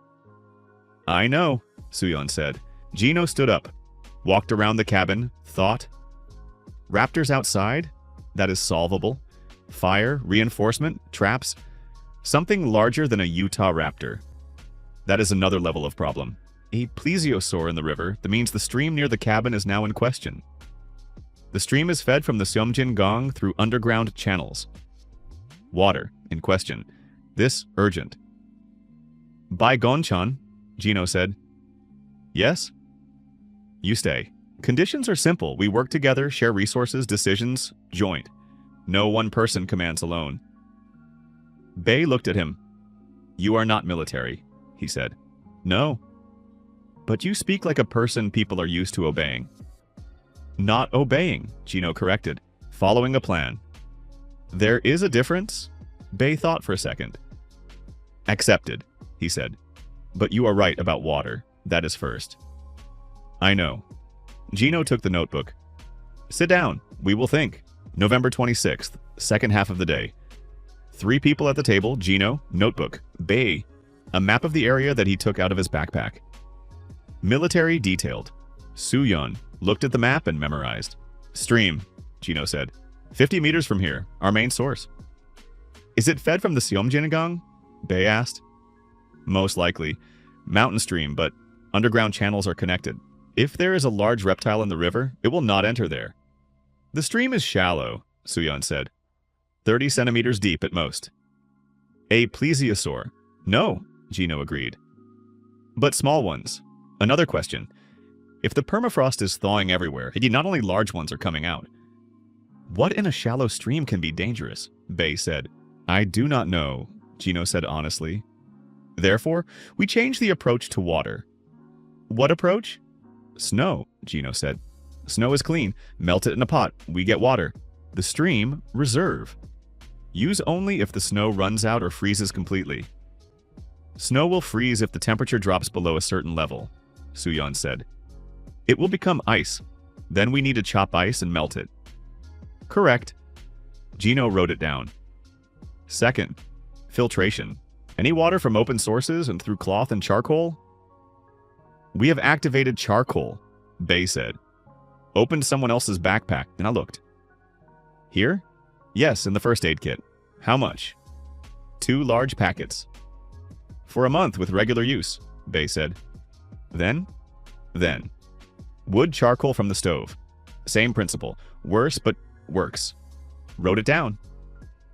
I know, Soo-yeon said. Gino stood up. Walked around the cabin, thought. Raptors outside? That is solvable. Fire, reinforcement, traps. Something larger than a Utah raptor. That is another level of problem. A plesiosaur in the river, that means the stream near the cabin is now in question. The stream is fed from the Seomjingang through underground channels. Water, in question. This, urgent. By Gonchan, Gino said. Yes? You stay. Conditions are simple. We work together, share resources, decisions, joint. No one person commands alone. Bei looked at him. You are not military, he said. No. But you speak like a person people are used to obeying. Not obeying, Gino corrected. Following a plan. There is a difference? Bei thought for a second. Accepted, he said. But you are right about water. That is first. I know. Gino took the notebook. Sit down. We will think. November 26th, second half of the day. 3 people at the table, Gino, notebook, Bei, a map of the area that he took out of his backpack. Military detailed. Soo-yeon looked at the map and memorized. Stream, Gino said. 50 meters from here, our main source. Is it fed from the Seomjingang? Bei asked. Most likely. Mountain stream, but underground channels are connected. If there is a large reptile in the river, it will not enter there. The stream is shallow, Suyeon said. 30 centimeters deep at most. A plesiosaur. No, Gino agreed. But small ones. Another question. If the permafrost is thawing everywhere, not only large ones are coming out. What in a shallow stream can be dangerous? Bei said. I do not know, Gino said honestly. Therefore, we changed the approach to water. What approach? Snow, Gino said. Snow is clean. Melt it in a pot. We get water. The stream, reserve. Use only if the snow runs out or freezes completely. Snow will freeze if the temperature drops below a certain level, Suyeon said. It will become ice. Then we need to chop ice and melt it. Correct. Gino wrote it down. Second, filtration. Any water from open sources and through cloth and charcoal? We have activated charcoal, Bei said. Opened someone else's backpack, and I looked. Here? Yes, in the first aid kit. How much? 2 large packets. For a month with regular use, Bei said. Then? Wood charcoal from the stove. Same principle. Worse, but works. Wrote it down.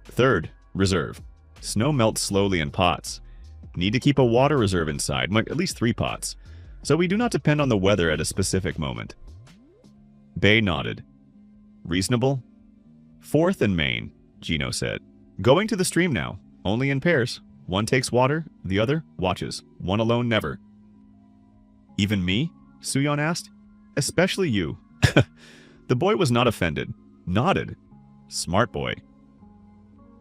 Third, reserve. Snow melts slowly in pots. Need to keep a water reserve inside, at least 3 pots, so we do not depend on the weather at a specific moment. Bei nodded. Reasonable? Fourth and main, Gino said. Going to the stream now, only in pairs. One takes water, the other watches. One alone never. Even me? Suyeon asked. Especially you. The boy was not offended. Nodded. Smart boy.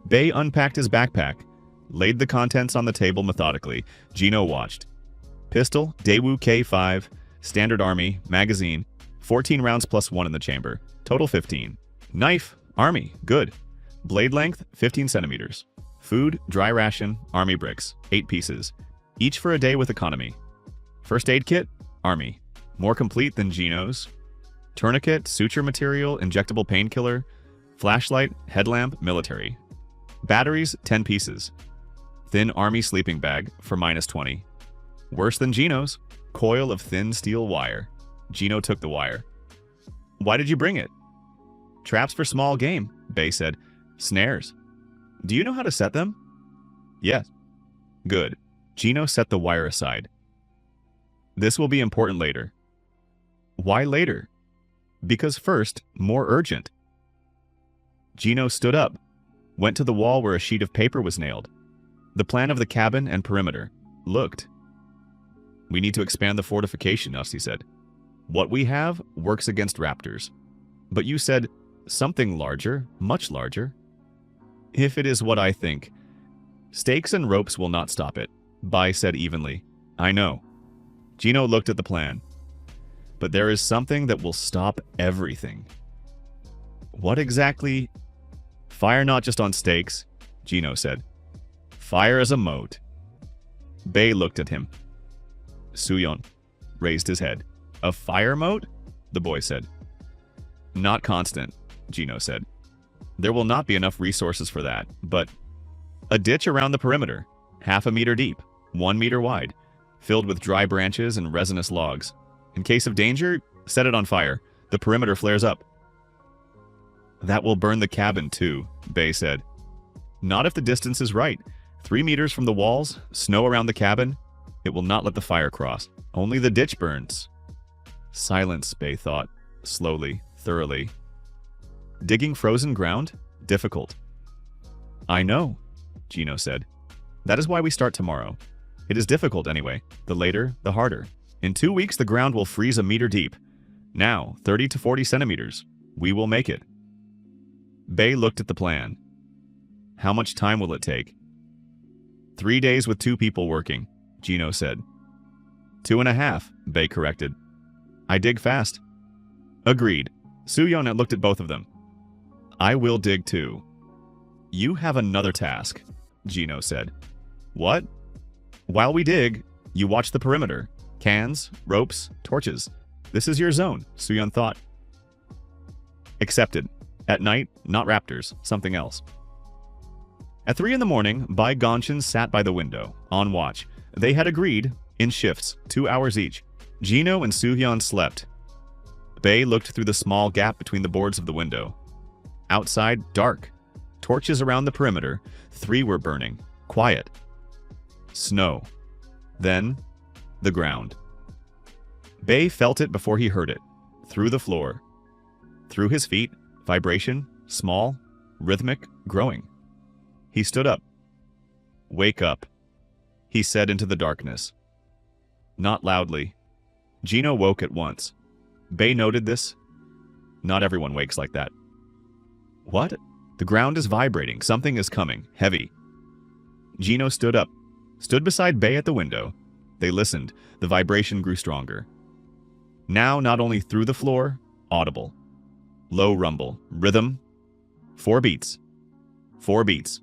Bei unpacked his backpack, laid the contents on the table methodically. Gino watched. Pistol, Daewoo K5, standard army, magazine, 14 rounds plus 1 in the chamber. Total 15. Knife, army, good. Blade length, 15 centimeters. Food, dry ration, army bricks, 8 pieces. Each for a day with economy. First aid kit, army. More complete than Gino's. Tourniquet, suture material, injectable painkiller. Flashlight, headlamp, military. Batteries, 10 pieces. Thin army sleeping bag for -20. Worse than Gino's. Coil of thin steel wire. Gino took the wire. Why did you bring it? Traps for small game, Bei said. Snares. Do you know how to set them? Yes. Good. Gino set the wire aside. This will be important later. Why later? Because first, more urgent. Gino stood up, went to the wall where a sheet of paper was nailed. The plan of the cabin and perimeter. Looked. We need to expand the fortification, he said. What we have works against raptors. But you said something larger, much larger. If it is what I think. Stakes and ropes will not stop it, Bei said evenly. I know. Gino looked at the plan. But there is something that will stop everything. What exactly? Fire not just on stakes, Gino said. Fire as a moat. Bei looked at him. Suyeon raised his head. A fire moat? The boy said. Not constant, Gino said. There will not be enough resources for that, but a ditch around the perimeter, 1/2 meter deep, 1 meter wide, filled with dry branches and resinous logs. In case of danger, set it on fire. The perimeter flares up. That will burn the cabin too, Bei said. Not if the distance is right. 3 meters from the walls, snow around the cabin. It will not let the fire cross. Only the ditch burns. Silence, Bei thought, slowly, thoroughly. Digging frozen ground? Difficult. I know, Gino said. That is why we start tomorrow. It is difficult anyway. The later, the harder. In 2 weeks, the ground will freeze 1 meter deep. Now, 30 to 40 centimeters. We will make it. Bei looked at the plan. How much time will it take? 3 days with 2 people working, Gino said. 2.5, Bei corrected. I dig fast. Agreed. Suyeon looked at both of them. I will dig too. You have another task, Gino said. What? While we dig, you watch the perimeter. Cans, ropes, torches. This is your zone, Suyeon thought. Accepted. At night, not raptors, something else. At 3 in the morning, Bai Gonshin sat by the window, on watch. They had agreed, In shifts, 2 hours each, Gino and Soo-hyun slept. Bae looked through the small gap between the boards of the window. Outside, dark. Torches around the perimeter. 3 were burning. Quiet. Snow. Then, the ground. Bae felt it before he heard it. Through the floor. Through his feet, vibration, small, rhythmic, growing. He stood up. "Wake up," he said into the darkness. Not loudly. Gino woke at once. Bae noted this. Not everyone wakes like that. What? The ground is vibrating. Something is coming. Heavy. Gino stood up. Stood beside Bae at the window. They listened. The vibration grew stronger. Now not only through the floor, audible. Low rumble. Rhythm. 4 beats. 4 beats.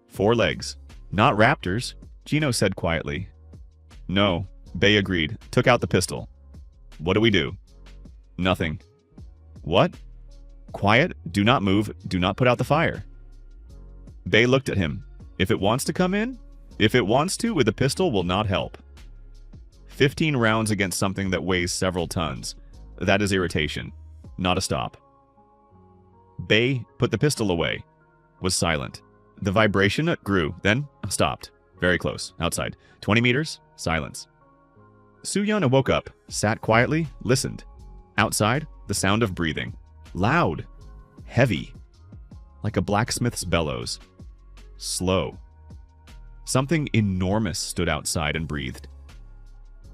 4 legs. Not raptors, Gino said quietly. No, Bae agreed. Took out the pistol. What do we do? Nothing. What? Quiet, do not move, do not put out the fire. Bae looked at him. If it wants to come in? If it wants to, with a pistol will not help. 15 rounds against something that weighs several tons. That is irritation, not a stop. Bae put the pistol away. Was silent. The vibration grew, then stopped. Very close, outside. 20 meters, silence. Soo-hyun woke up, sat quietly, listened. Outside, the sound of breathing. Loud. Heavy. Like a blacksmith's bellows. Slow. Something enormous stood outside and breathed.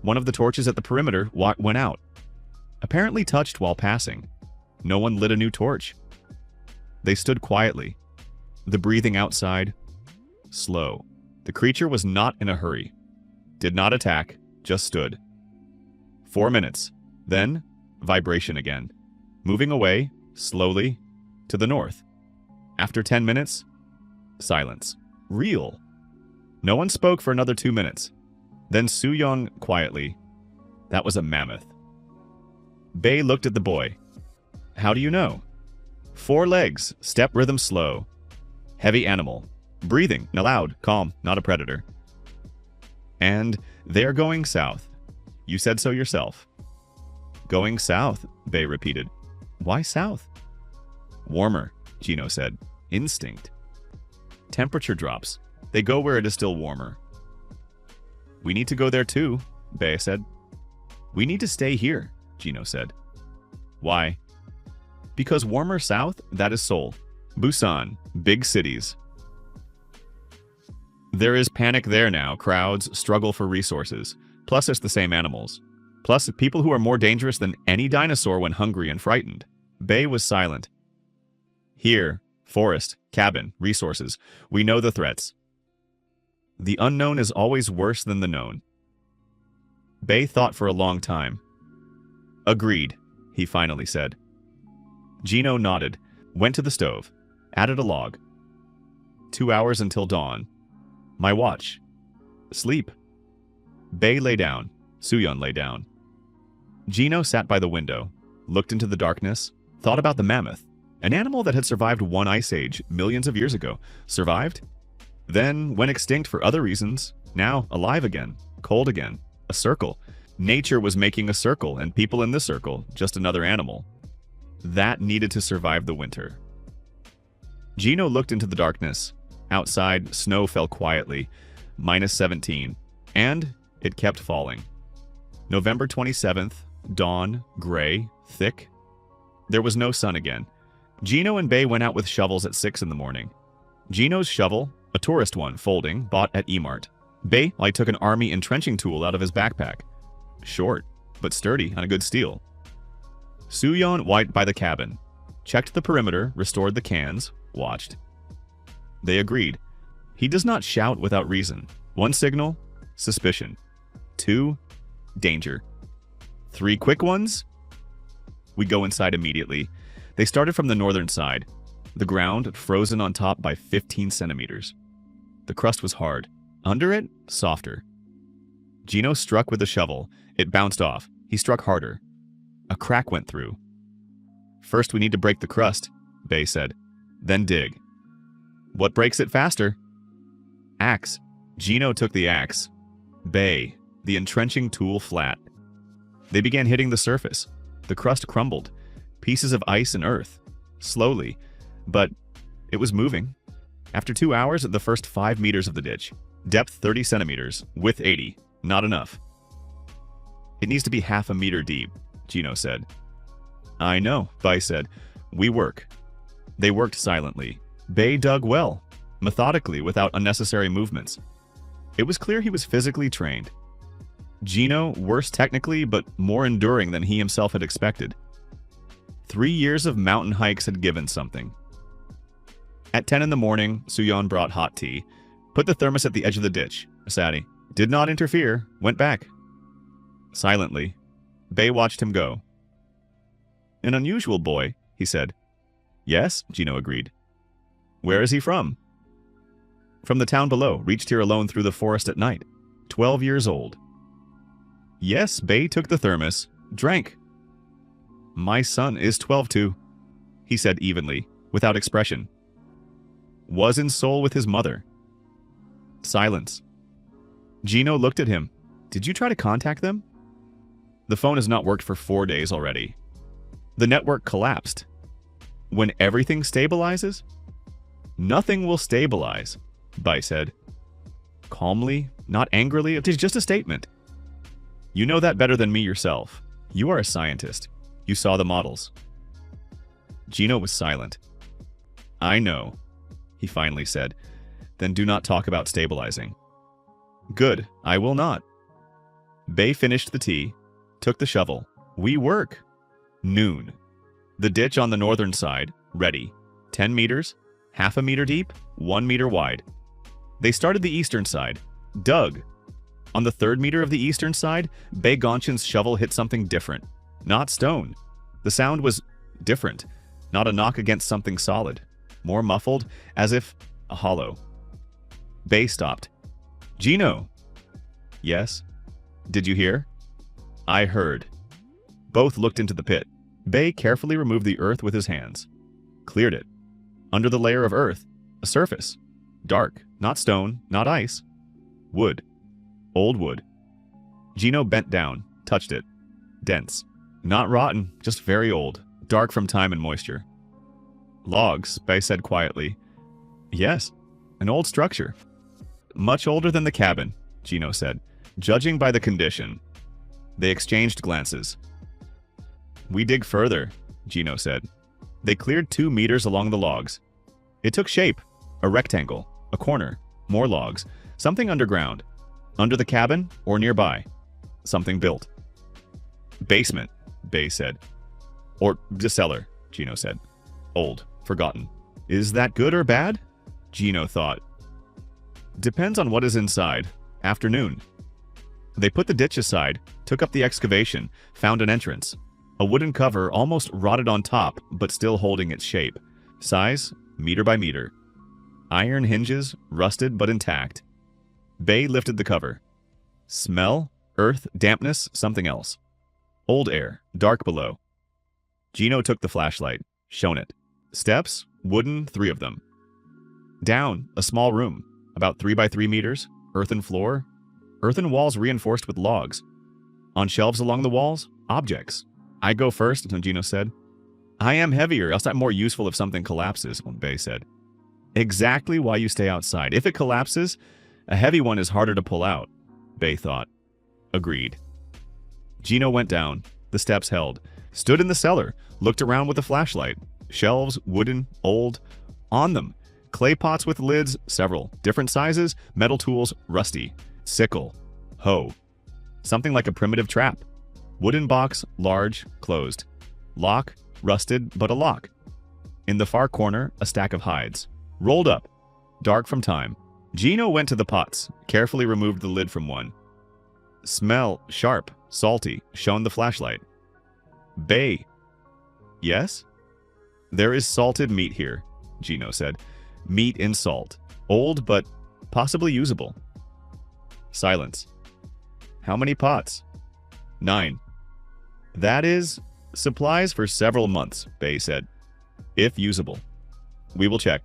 One of the torches at the perimeter went out. Apparently touched while passing. No one lit a new torch. They stood quietly. The breathing outside, slow. The creature was not in a hurry. Did not attack, just stood. 4 minutes. Then, vibration again. Moving away, slowly, to the north. After 10 minutes, silence. Real. No one spoke for another 2 minutes. Then Soo-hyun quietly. That was a mammoth. Bae looked at the boy. How do you know? 4 legs, step rhythm slow. Heavy animal. Breathing, loud, calm, not a predator. And they're going south. You said so yourself. Going south, Bae repeated. Why south? Warmer, Gino said. Instinct. Temperature drops. They go where it is still warmer. We need to go there too, Bae said. We need to stay here, Gino said. Why? Because warmer south, that is Seoul. Busan, big cities. There is panic there now, crowds, struggle for resources. Plus it's the same animals. Plus people who are more dangerous than any dinosaur when hungry and frightened. Bae was silent. Here, forest, cabin, resources. We know the threats. The unknown is always worse than the known. Bae thought for a long time. Agreed, he finally said. Gino nodded, went to the stove, added a log. 2 hours until dawn. My watch. Sleep. Bae lay down. Soo-hyun lay down. Gino sat by the window, looked into the darkness, thought about the mammoth, an animal that had survived one ice age millions of years ago. Survived? Then went extinct for other reasons. Now alive again, cold again. A circle. Nature was making a circle, and people in the circle, just another animal. That needed to survive the winter. Gino looked into the darkness. Outside, snow fell quietly, -17, and it kept falling. November 27th, dawn, gray, thick. There was no sun again. Gino and Bae went out with shovels at 6 in the morning. Gino's shovel, a tourist one, folding, bought at E-Mart. Bae took an army entrenching tool out of his backpack. Short, but sturdy on a good steel. Soo-hyun wiped by the cabin, checked the perimeter, restored the cans, watched. They agreed. He does not shout without reason. 1 signal, suspicion. 2, danger. 3 quick ones. We go inside immediately. They started from the northern side. The ground frozen on top by 15 centimeters. The crust was hard. Under it, softer. Gino struck with the shovel. It bounced off. He struck harder. A crack went through. First we need to break the crust, Bae said. Then dig. What breaks it faster? Axe. Gino took the axe. Bae. the entrenching tool flat. They began hitting the surface. The crust crumbled. Pieces of ice and earth. Slowly. But it was moving. After 2 hours, the first 5 meters of the ditch. Depth 30 centimeters. Width 80. Not enough. It needs to be half a meter deep, Gino said. I know, Bai said. We work. They worked silently. Bai dug well, methodically, without unnecessary movements. It was clear he was physically trained. Gino, worse technically, but more enduring than he himself had expected. 3 years of mountain hikes had given something. At 10 in the morning, Suyeon brought hot tea, put the thermos at the edge of the ditch. Sati did not interfere, went back. Silently, Bai watched him go. An unusual boy, he said. Yes, Gino agreed. Where is he from? From the town below, reached here alone through the forest at night. 12 years old. Yes, Bai took the thermos, drank. My son is 12 too, he said evenly, without expression. Was in Seoul with his mother. Silence. Gino looked at him. Did you try to contact them? The phone has not worked for 4 days already. The network collapsed. When everything stabilizes? Nothing will stabilize, Bai said. Calmly, not angrily, it is just a statement. You know that better than me yourself. You are a scientist. You saw the models. Gino was silent. I know, he finally said. Then do not talk about stabilizing. Good, I will not. Bai finished the tea, took the shovel. We work. Noon. The ditch on the northern side, ready. 10 meters, half a meter deep, 1 meter wide. They started the eastern side, dug. On the 3rd meter of the eastern side, Bai Gonchin's shovel hit something different. Not stone. The sound was different. Not a knock against something solid. More muffled, as if a hollow. Bai stopped. Gino. Yes. Did you hear? I heard. Both looked into the pit. Bai carefully removed the earth with his hands. Cleared it. Under the layer of earth, a surface. Dark, not stone, not ice. Wood. Old wood. Gino bent down, touched it. Dense. Not rotten, just very old. Dark from time and moisture. Logs, Bai said quietly. Yes, an old structure. Much older than the cabin, Gino said, judging by the condition. They exchanged glances. We dig further, Gino said. They cleared 2 meters along the logs. It took shape. A rectangle, a corner, more logs, something underground. Under the cabin or nearby. Something built. Basement, Bai said. Or the cellar, Gino said. Old, forgotten. Is that good or bad? Gino thought. Depends on what is inside. Afternoon. They put the ditch aside, took up the excavation, found an entrance. A wooden cover almost rotted on top, but still holding its shape. Size, meter by meter. Iron hinges, rusted but intact. Bai lifted the cover. Smell, earth, dampness, something else. Old air, dark below. Gino took the flashlight, shone it. Steps, wooden, 3 of them. Down, a small room, about 3 by 3 meters, earthen floor, earthen walls reinforced with logs. On shelves along the walls, objects. I go first, Gino said. I am heavier, else I'm more useful if something collapses, Bai said. Exactly why you stay outside. If it collapses, a heavy one is harder to pull out, Bai thought. Agreed. Gino went down, the steps held, stood in the cellar, looked around with a flashlight. Shelves, wooden, old. On them, clay pots with lids, several, different sizes, metal tools, rusty. Sickle, hoe. Something like a primitive trap. Wooden box, large, closed. Lock, rusted, but a lock. In the far corner, a stack of hides. Rolled up, dark from time. Gino went to the pots, carefully removed the lid from one. Smell, sharp, salty, shone the flashlight. Bai. Yes? There is salted meat here, Gino said. Meat in salt. Old, but possibly usable. Silence. How many pots? 9. That is supplies for several months, Bai said. If usable. We will check.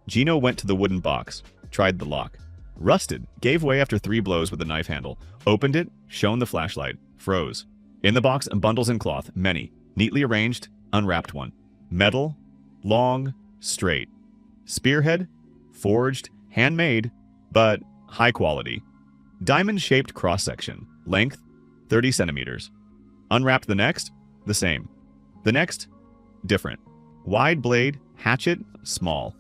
Gino went to the wooden box, tried the lock. Rusted, gave way after 3 blows with the knife handle. Opened it, shone the flashlight, froze. In the box, bundles in cloth, many. Neatly arranged, unwrapped one. Metal, long, straight. Spearhead, forged, handmade, but high quality. Diamond-shaped cross-section, length, 30 centimeters. Unwrapped the next, the same. The next, different. Wide blade, hatchet, small.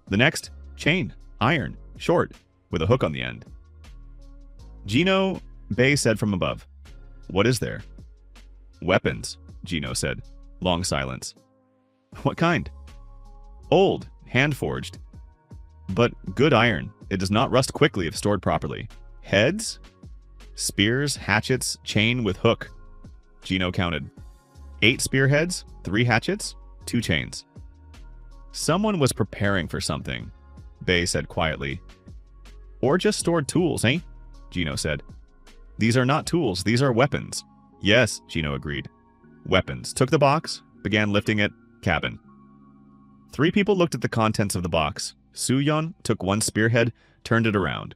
The next, chain, iron, short, with a hook on the end. Gino, Bay said from above. What is there? Weapons, Gino said. Long silence. What kind? Old, hand-forged. But good iron. It does not rust quickly if stored properly. Heads? Spears, hatchets, chain with hook. Gino counted. 8 spearheads, 3 hatchets, 2 chains. Someone was preparing for something, Bay said quietly. Or just stored tools, eh? Gino said. These are not tools, these are weapons. Yes, Gino agreed. Weapons. Took the box, began lifting it, cabin. 3 people looked at the contents of the box. Soo-yeon took 1 spearhead, turned it around.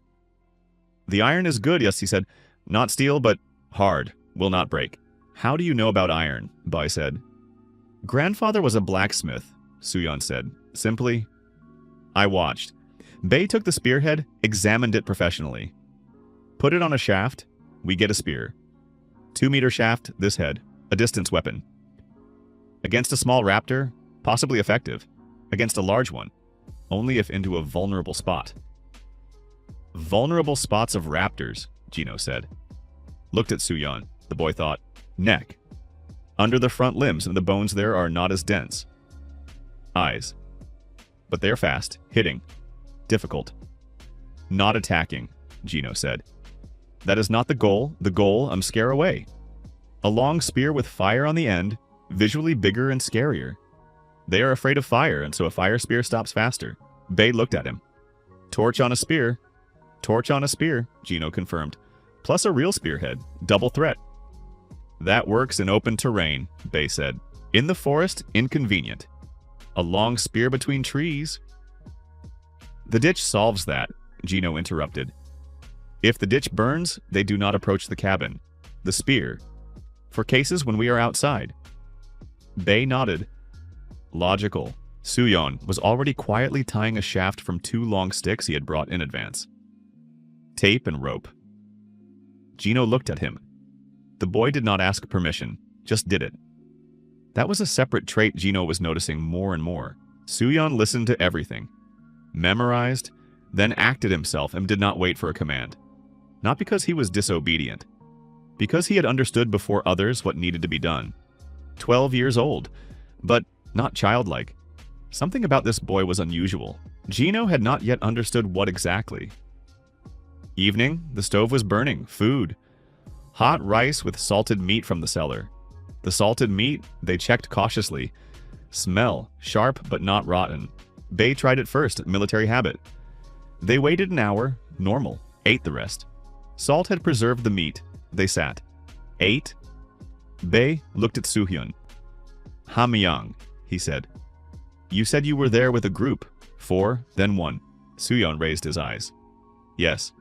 The iron is good, yes, he said. Not steel, but hard. Will not break. How do you know about iron? Bai said. Grandfather was a blacksmith, Soo-yeon said. Simply, I watched. Bay took the spearhead, examined it professionally. Put it on a shaft, we get a spear. 2-meter shaft, this head, a distance weapon. Against a small raptor, possibly effective. Against a large one, only if into a vulnerable spot. Vulnerable spots of raptors, Gino said. Looked at Soo-yeon. The boy thought, neck. Under the front limbs, and the bones there are not as dense. Eyes. But they're fast, hitting. Difficult. Not attacking, Gino said. That is not the goal. The goal, scare away. A long spear with fire on the end, visually bigger and scarier. They are afraid of fire, and so a fire spear stops faster. Bay looked at him. Torch on a spear. Torch on a spear, Gino confirmed. Plus a real spearhead. Double threat. That works in open terrain, Bay said. In the forest, inconvenient. A long spear between trees. The ditch solves that, Gino interrupted. If the ditch burns, they do not approach the cabin. The spear. For cases when we are outside. Bay nodded. Logical. Soo-yeon was already quietly tying a shaft from 2 long sticks he had brought in advance. Tape and rope. Gino looked at him. The boy did not ask permission, just did it. That was a separate trait Gino was noticing more and more. Soo-yeon listened to everything. Memorized, then acted himself and did not wait for a command. Not because he was disobedient. Because he had understood before others what needed to be done. 12 years old, but not childlike. Something about this boy was unusual. Gino had not yet understood what exactly. Evening, the stove was burning, food. Hot rice with salted meat from the cellar. The salted meat, they checked cautiously. Smell, sharp but not rotten. Bay tried it first, military habit. They waited an hour, normal, ate the rest. Salt had preserved the meat. They sat. Ate. Bay looked at Soo-yeon. Hamyang, he said. You said you were there with a group. 4, then 1. Soo-yeon raised his eyes. Yes.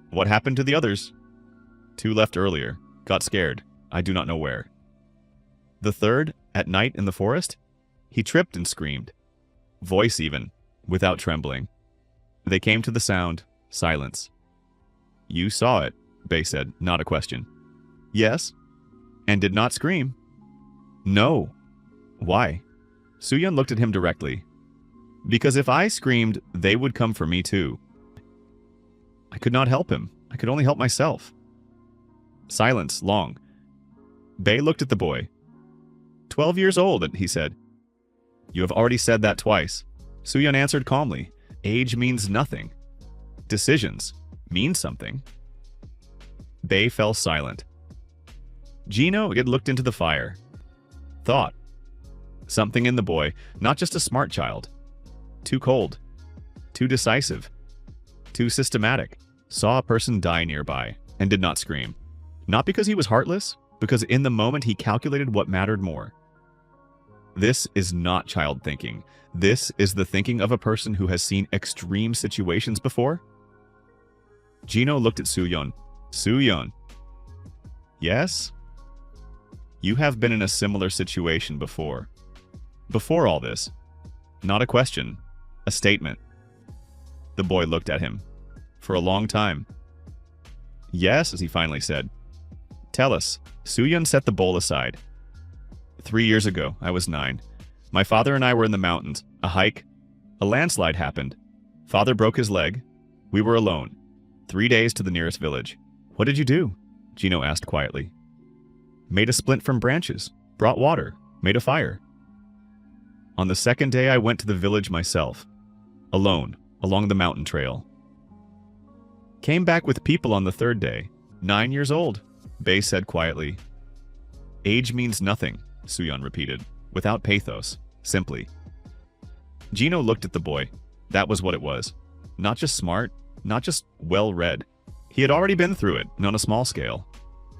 What happened to the others? 2 left earlier. Got scared. I do not know where. The third, at night in the forest? He tripped and screamed. Voice even, without trembling. They came to the sound. Silence. You saw it, Bay said, not a question. Yes. And did not scream? No. Why? Soo-yeon looked at him directly. Because if I screamed, they would come for me too. I could not help him. I could only help myself. Silence, long. Bay looked at the boy. 12 years old, he said. You have already said that twice. Soo-yeon answered calmly. Age means nothing. Decisions mean something. Bay fell silent. Gino had looked into the fire. Thought. Something in the boy, not just a smart child. Too cold. Too decisive. Too systematic. Saw a person die nearby and did not scream. Not because he was heartless, because in the moment he calculated what mattered more. This is not child thinking. This is the thinking of a person who has seen extreme situations before. Gino looked at Soo-yeon. Soo-yeon. Yes? You have been in a similar situation before. Before all this. Not a question. A statement. The boy looked at him. For a long time. Yes, as he finally said. Tell us. Soo-yeon set the bowl aside. 3 years ago, I was 9. My father and I were in the mountains. A hike. A landslide happened. Father broke his leg. We were alone. 3 days to the nearest village. What did you do? Gino asked quietly. Made a splint from branches. Brought water. Made a fire. On the second day, I went to the village myself. Alone, along the mountain trail. Came back with people on the third day. 9 years old, Bae said quietly. Age means nothing, Soo-yeon repeated, without pathos, simply. Gino looked at the boy. That was what it was. Not just smart, not just well-read. He had already been through it, on a small scale.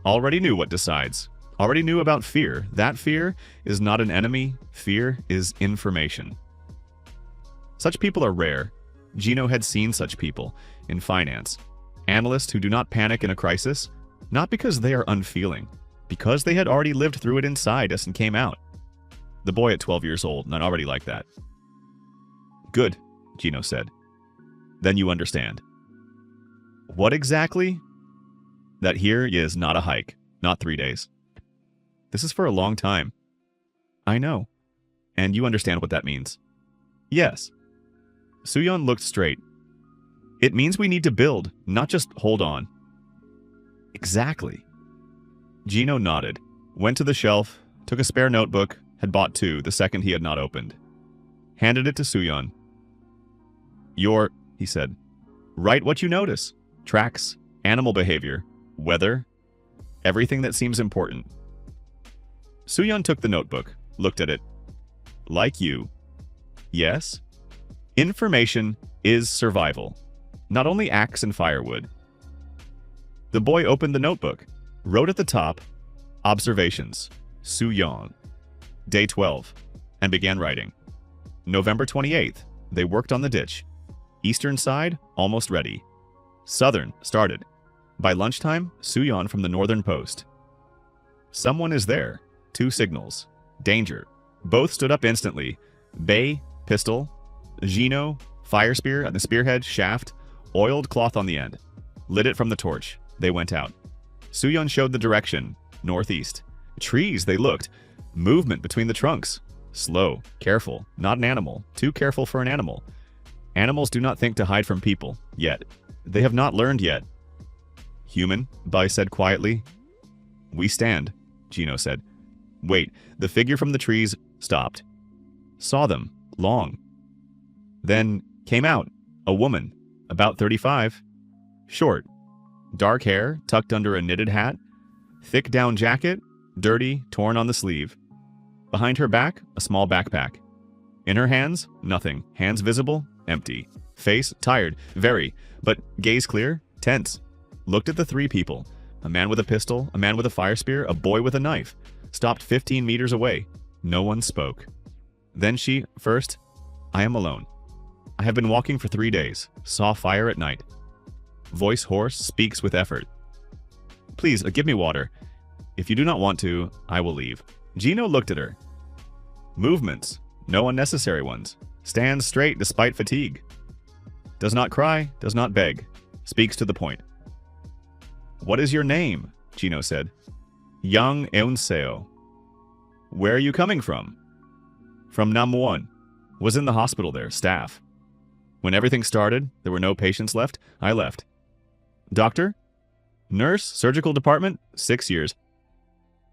Already knew what decides. Already knew about fear. That fear is not an enemy. Fear is information. Such people are rare. Gino had seen such people in finance. Analysts who do not panic in a crisis, not because they are unfeeling, because they had already lived through it inside us and came out. The boy at 12 years old, not already like that. Good, Gino said. Then you understand. What exactly? That here is not a hike, not 3 days. This is for a long time. I know. And you understand what that means. Yes. Soo-yeon looked straight. It means we need to build, not just hold on. Exactly. Gino nodded, went to the shelf, took a spare notebook, had bought 2, the second he had not opened. Handed it to Soo-yeon. He said. Write what you notice. Tracks, animal behavior, weather, everything that seems important. Soo-yeon took the notebook, looked at it. Like you. Yes? Information is survival. Not only axe and firewood. The boy opened the notebook, wrote at the top, Observations, Soo-yeon, Day 12, and began writing. November 28th, they worked on the ditch. Eastern side, almost ready. Southern, started. By lunchtime, Soo-yeon from the northern post. Someone is there. 2 signals. Danger. Both stood up instantly. Bae, pistol. Gino, fire spear at the spearhead, shaft, oiled cloth on the end. Lit it from the torch. They went out. Soo-yeon showed the direction. Northeast. Trees, they looked. Movement between the trunks. Slow. Careful. Not an animal. Too careful for an animal. Animals do not think to hide from people. Yet. They have not learned yet. Human, Bae said quietly. We stand, Gino said. Wait, the figure from the trees stopped. Saw them. Long. Then came out. A woman. About 35. Short. Dark hair, tucked under a knitted hat. Thick down jacket. Dirty, torn on the sleeve. Behind her back, a small backpack. In her hands, nothing. Hands visible, empty. Face, tired, very, but gaze clear, tense. Looked at the 3 people. A man with a pistol, a man with a fire spear, a boy with a knife. Stopped 15 meters away. No one spoke. Then she, first, I am alone. I have been walking for 3 days. Saw fire at night. Voice hoarse, speaks with effort. Please, give me water. If you do not want to, I will leave. Gino looked at her. Movements, no unnecessary ones. Stands straight despite fatigue. Does not cry, does not beg. Speaks to the point. What is your name? Gino said. Young Eun-seo. Where are you coming from? From Namwon. Was in the hospital there, staff. When everything started, there were no patients left, I left. Doctor? Nurse, surgical department, 6 years.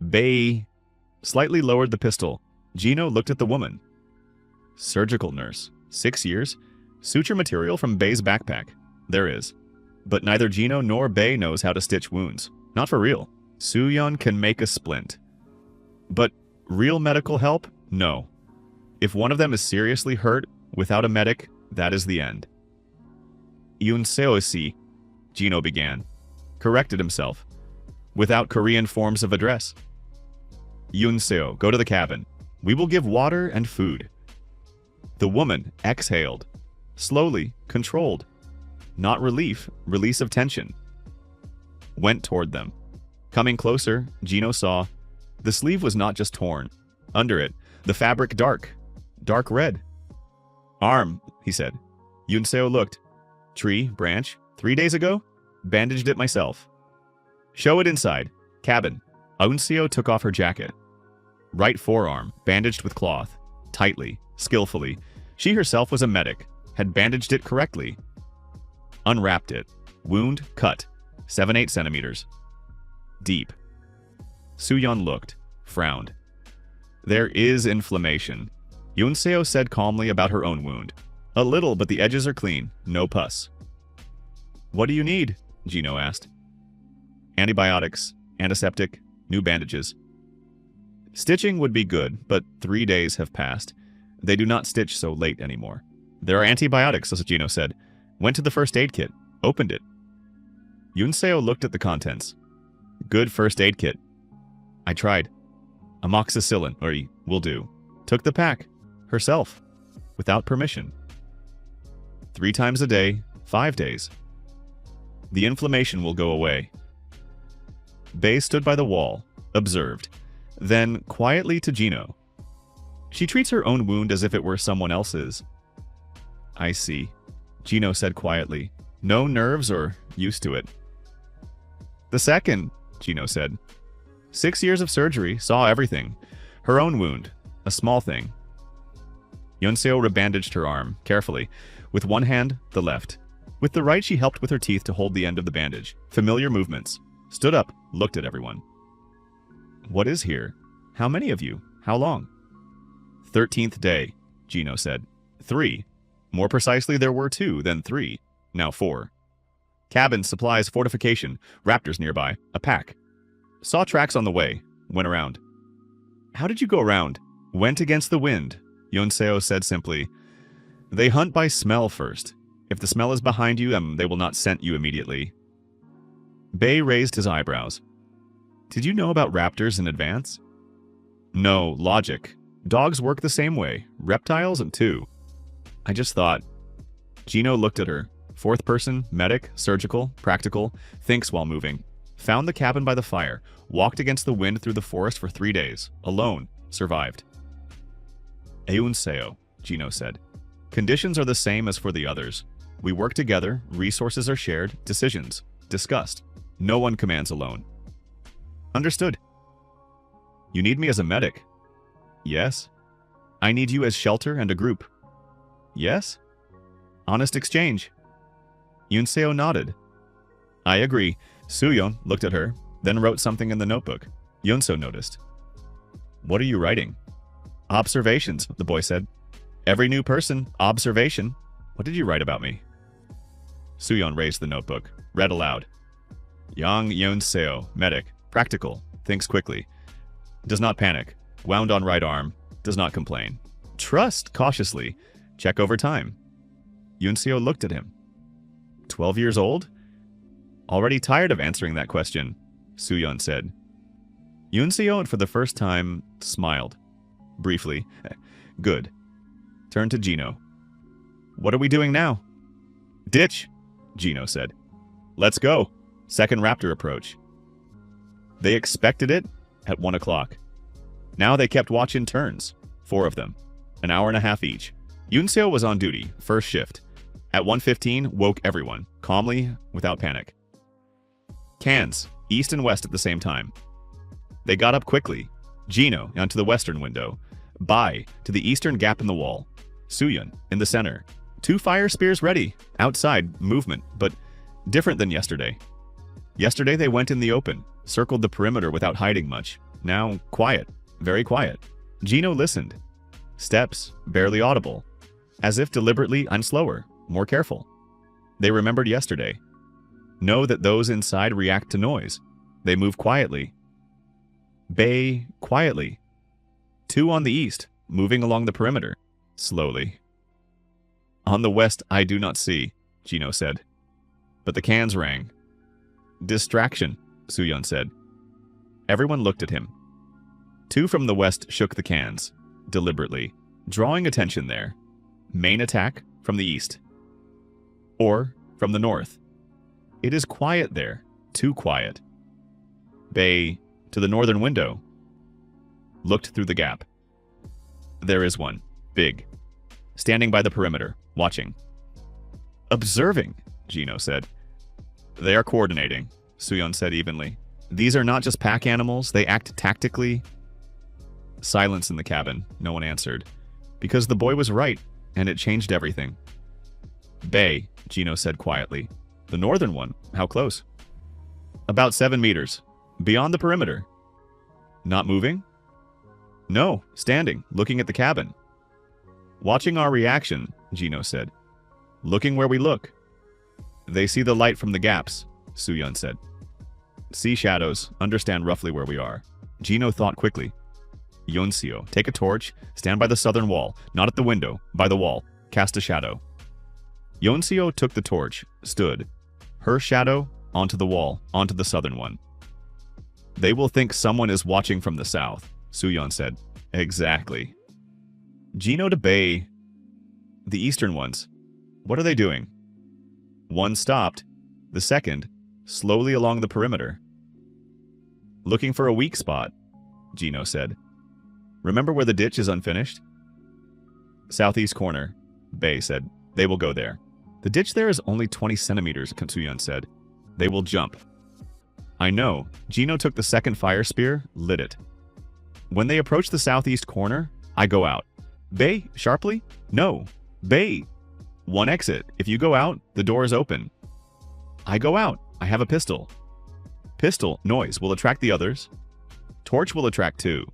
Bae slightly lowered the pistol. Gino looked at the woman. Surgical nurse, 6 years. Suture material from Bae's backpack. There is. But neither Gino nor Bae knows how to stitch wounds. Not for real. Soo-yeon can make a splint. But real medical help? No. If one of them is seriously hurt, without a medic, that is the end. Eun-seo-si, Gino began. Corrected himself. Without Korean forms of address. Eun-seo, go to the cabin. We will give water and food. The woman exhaled. Slowly, controlled. Not relief, release of tension. Went toward them. Coming closer, Gino saw the sleeve was not just torn. Under it, the fabric dark red. Arm, he said. Yunseo looked. Tree, branch, 3 days ago? Bandaged it myself. Show it inside. Cabin. Yunseo took off her jacket. Right forearm, bandaged with cloth. Tightly, skillfully. She herself was a medic, had bandaged it correctly. Unwrapped it. Wound, cut. 7-8 centimeters. Deep. Suyeon looked, frowned. There is inflammation. Yunseo said calmly about her own wound. A little, but the edges are clean, no pus. What do you need? Gino asked. Antibiotics, antiseptic, new bandages. Stitching would be good, but 3 days have passed. They do not stitch so late anymore. There are antibiotics, as Gino said. Went to the first aid kit, opened it. Yunseo looked at the contents. Good first aid kit. I tried. Amoxicillin, or will do. Took the pack, herself, without permission. 3 times a day, 5 days. The inflammation will go away. Bae stood by the wall, observed, then quietly to Gino. She treats her own wound as if it were someone else's. I see, Gino said quietly. No nerves or used to it. The second, Gino said. 6 years of surgery, saw everything. Her own wound, a small thing. Yunseo rebandaged her arm, carefully. With one hand, the left. With the right, she helped with her teeth to hold the end of the bandage. Familiar movements. Stood up, looked at everyone. What is here? How many of you? How long? 13th day, Gino said. 3. More precisely, there were 2, then 3. Now 4. Cabin, supplies, fortification, raptors nearby, a pack. Saw tracks on the way, went around. How did you go around? Went against the wind, Yunseo said simply. They hunt by smell first. If the smell is behind you, they will not scent you immediately. Bae raised his eyebrows. Did you know about raptors in advance? No, logic. Dogs work the same way, reptiles and too. I just thought. Gino looked at her. 4th person, medic, surgical, practical, thinks while moving. Found the cabin by the fire, walked against the wind through the forest for 3 days, alone, survived. Yunseo, Gino said. Conditions are the same as for the others. We work together, resources are shared, decisions discussed. No one commands alone. Understood. You need me as a medic? Yes. I need you as shelter and a group. Yes. Honest exchange. Yunseo nodded. I agree. Suyeon looked at her, then wrote something in the notebook. Yunseo noticed. What are you writing? Observations, the boy said. Every new person, observation. What did you write about me? Suyeon raised the notebook, read aloud. Young Yunseo, medic, practical, thinks quickly. Does not panic, wound on right arm, does not complain. Trust cautiously, check over time. Yunseo looked at him. 12 years old? Already tired of answering that question, Suyeon said. Yunseo, for the first time, smiled. Briefly. Good. Turned to Gino. What are we doing now? Ditch, Gino said. Let's go. Second raptor approach. They expected it at 1 o'clock. Now they kept watch in turns. 4 of them. An hour and a half each. Yunseo was on duty, first shift. At 1:15, woke everyone, calmly, without panic. Cans, east and west at the same time. They got up quickly. Gino, onto the western window. Bae, to the eastern gap in the wall. Suyeon, in the center. 2 fire spears ready. Outside, movement, but different than yesterday. Yesterday they went in the open, circled the perimeter without hiding much. Now, quiet, very quiet. Gino listened. Steps, barely audible. As if deliberately, I'm slower, more careful. They remembered yesterday. Know that those inside react to noise. They move quietly. Bae, quietly. 2 on the east, moving along the perimeter, slowly. On the west I do not see, Gino said. But the cans rang. Distraction, Suyeon said. Everyone looked at him. 2 from the west shook the cans, deliberately, drawing attention there. Main attack from the east. Or from the north. It is quiet there, too quiet. Bei, to the northern window, looked through the gap. There is one, big, standing by the perimeter, watching. Observing, Gino said. They are coordinating, Suyeon said evenly. These are not just pack animals, they act tactically. Silence in the cabin, no one answered. Because the boy was right, and it changed everything. Bei, Gino said quietly. The northern one, how close? About 7 meters, beyond the perimeter. Not moving? No, standing, looking at the cabin. Watching our reaction, Gino said. Looking where we look. They see the light from the gaps, Suyeon said. See shadows, understand roughly where we are. Gino thought quickly. Yeonseo, take a torch, stand by the southern wall, not at the window, by the wall, cast a shadow. Yeonseo took the torch, stood. Her shadow, onto the wall, onto the southern one. They will think someone is watching from the south, Suyeon said. Exactly. Gino to Bei. The eastern ones. What are they doing? One stopped. The second, slowly along the perimeter. Looking for a weak spot, Gino said. Remember where the ditch is unfinished? Southeast corner, Bei said. They will go there. The ditch there is only 20 centimeters, Suyeon said. They will jump. I know. Gino took the second fire spear, lit it. When they approach the southeast corner, I go out. Bei, sharply? No. Bei. One exit. If you go out, the door is open. I go out. I have a pistol. Pistol, noise, will attract the others. Torch will attract too.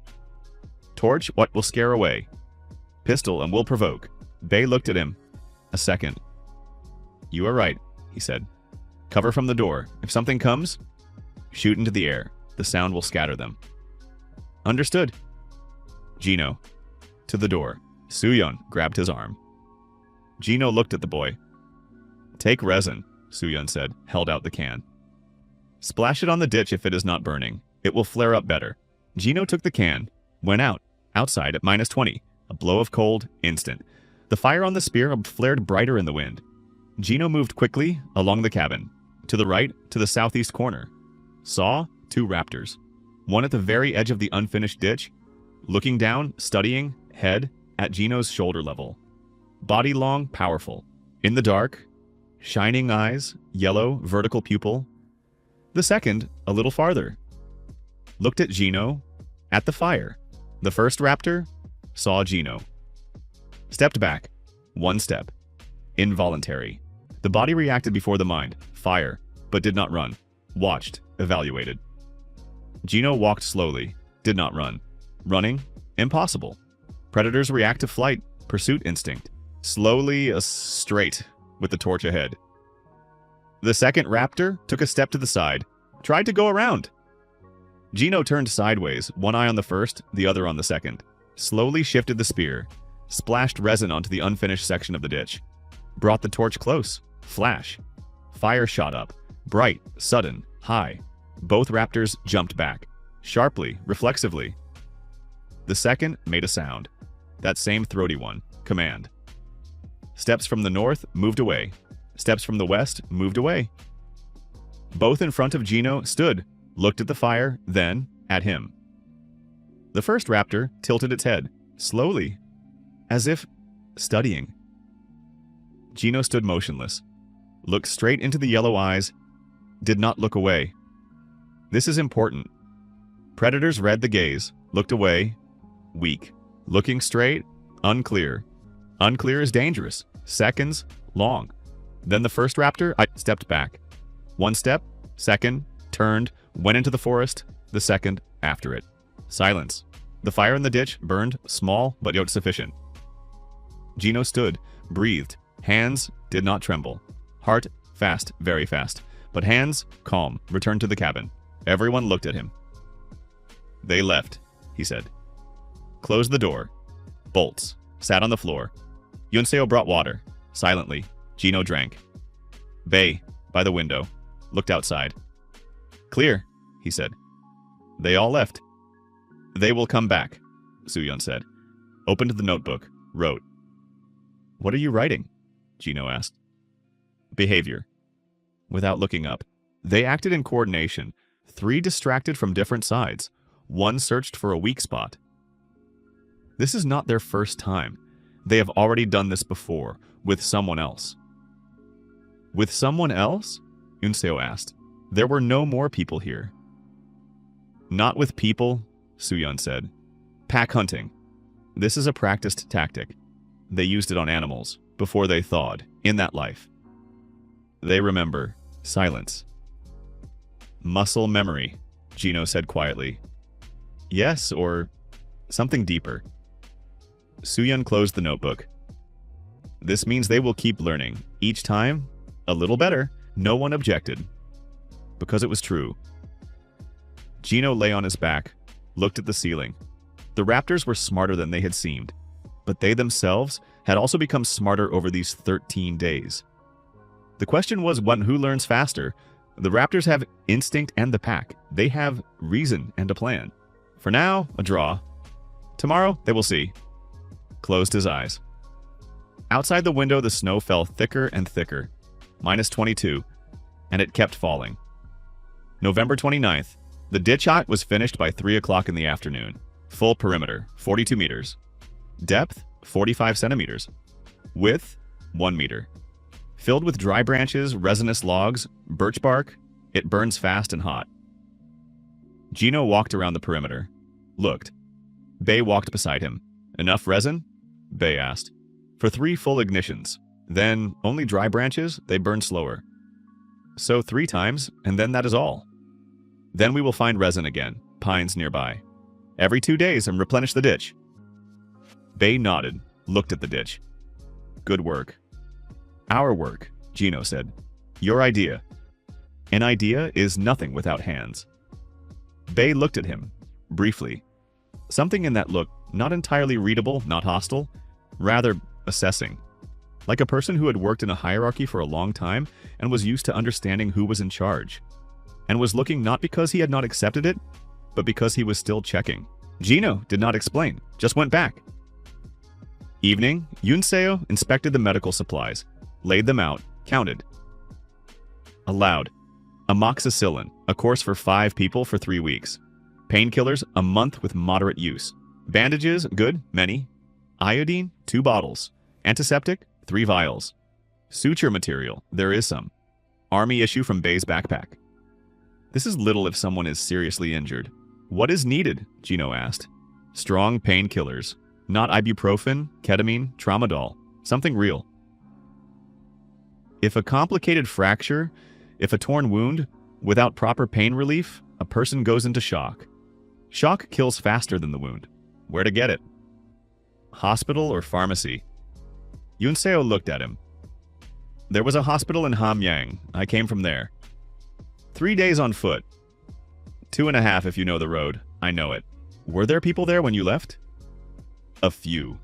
Torch, what will scare away? Pistol, and will provoke. Bei looked at him. A second. You are right, he said. Cover from the door. If something comes, shoot into the air. The sound will scatter them. Understood. Gino. To the door. Suyeon grabbed his arm. Gino looked at the boy. Take resin, Suyeon said, held out the can. Splash it on the ditch if it is not burning. It will flare up better. Gino took the can, went out, outside at -20. A blow of cold, instant. The fire on the spear flared brighter in the wind. Gino moved quickly along the cabin. To the right, to the southeast corner. Saw 2 raptors. One at the very edge of the unfinished ditch, looking down, studying, head, at Gino's shoulder level. Body long, powerful. In the dark, shining eyes, yellow, vertical pupil. The second, a little farther. Looked at Gino, at the fire. The first raptor saw Gino. Stepped back. 1 step. Involuntary. The body reacted before the mind. Fire, but did not run. Watched, evaluated. Gino walked slowly, did not run. Running? Impossible. Predators react to flight, pursuit instinct. Slowly, straight, with the torch ahead. The second raptor took a step to the side, tried to go around. Gino turned sideways, one eye on the first, the other on the second. Slowly shifted the spear, splashed resin onto the unfinished section of the ditch. Brought the torch close. Flash. Fire shot up. Bright, sudden, high. Both raptors jumped back. Sharply, reflexively. The second made a sound. That same throaty one. Command. Steps from the north moved away. Steps from the west moved away. Both in front of Gino stood, looked at the fire, then at him. The first raptor tilted its head, slowly, as if studying. Gino stood motionless, looked straight into the yellow eyes, did not look away. This is important. Predators read the gaze, looked away, weak. Looking straight, unclear. Unclear is dangerous. Seconds, long. Then the first raptor, I stepped back. 1 step, second, turned, went into the forest, the second after it. Silence. The fire in the ditch burned, small but yet sufficient. Gino stood, breathed. Hands did not tremble. Heart fast, very fast. But hands, calm, returned to the cabin. Everyone looked at him. They left, he said. Closed the door. Bolts. Sat on the floor. Yunseo brought water. Silently, Gino drank. Bei, by the window, looked outside. Clear, he said. They all left. They will come back, Suyeon said. Opened the notebook, wrote. What are you writing? Gino asked. Behavior. without looking up. They acted in coordination. 3 distracted from different sides. 1 searched for a weak spot. This is not their first time. They have already done this before, with someone else. With someone else? Yunseo asked. There were no more people here. Not with people, Sooyeon said. Pack hunting. This is a practiced tactic. They used it on animals, before they thawed, in that life. They remember. Silence. Muscle memory, Gino said quietly. Yes, or something deeper. Sooyeon closed the notebook. This means they will keep learning, each time, a little better. No one objected. Because it was true. Gino lay on his back, looked at the ceiling. The raptors were smarter than they had seemed, but they themselves had also become smarter over these 13 days. The question was who learns faster. The raptors have instinct and the pack. They have reason and a plan. For now, a draw. Tomorrow, they will see. Closed his eyes. Outside the window, the snow fell thicker and thicker. -22, and it kept falling. November 29th. The ditch hut was finished by 3 o'clock in the afternoon. Full perimeter, 42 meters. Depth, 45 centimeters. Width, 1 meter. Filled with dry branches, resinous logs, birch bark, it burns fast and hot. Gino walked around the perimeter. Looked. Bei walked beside him. Enough resin? Bei asked. For 3 full ignitions. Then, only dry branches, they burn slower. So 3 times, and then that is all. Then we will find resin again, pines nearby. Every 2 days and replenish the ditch. Bei nodded, looked at the ditch. Good work. Our work, Gino said. Your idea. An idea is nothing without hands. Bei looked at him, briefly. Something in that look, not entirely readable, not hostile, rather assessing. Like a person who had worked in a hierarchy for a long time and was used to understanding who was in charge. And was looking not because he had not accepted it, but because he was still checking. Gino did not explain, just went back. Evening, Yunseo inspected the medical supplies, laid them out, counted. Aloud. Amoxicillin, a course for 5 people for 3 weeks. Painkillers, a month with moderate use. Bandages, good, many. Iodine, 2 bottles. Antiseptic, 3 vials. Suture material, there is some. Army issue from Bei's backpack. This is little if someone is seriously injured. What is needed? Gino asked. Strong painkillers. Not ibuprofen, ketamine, tramadol. Something real. If a complicated fracture, if a torn wound, without proper pain relief, a person goes into shock. Shock kills faster than the wound. Where to get it? Hospital or pharmacy? Yunseo looked at him. There was a hospital in Hamyang. I came from there. 3 days on foot. 2.5 if you know the road. I know it. Were there people there when you left? A few.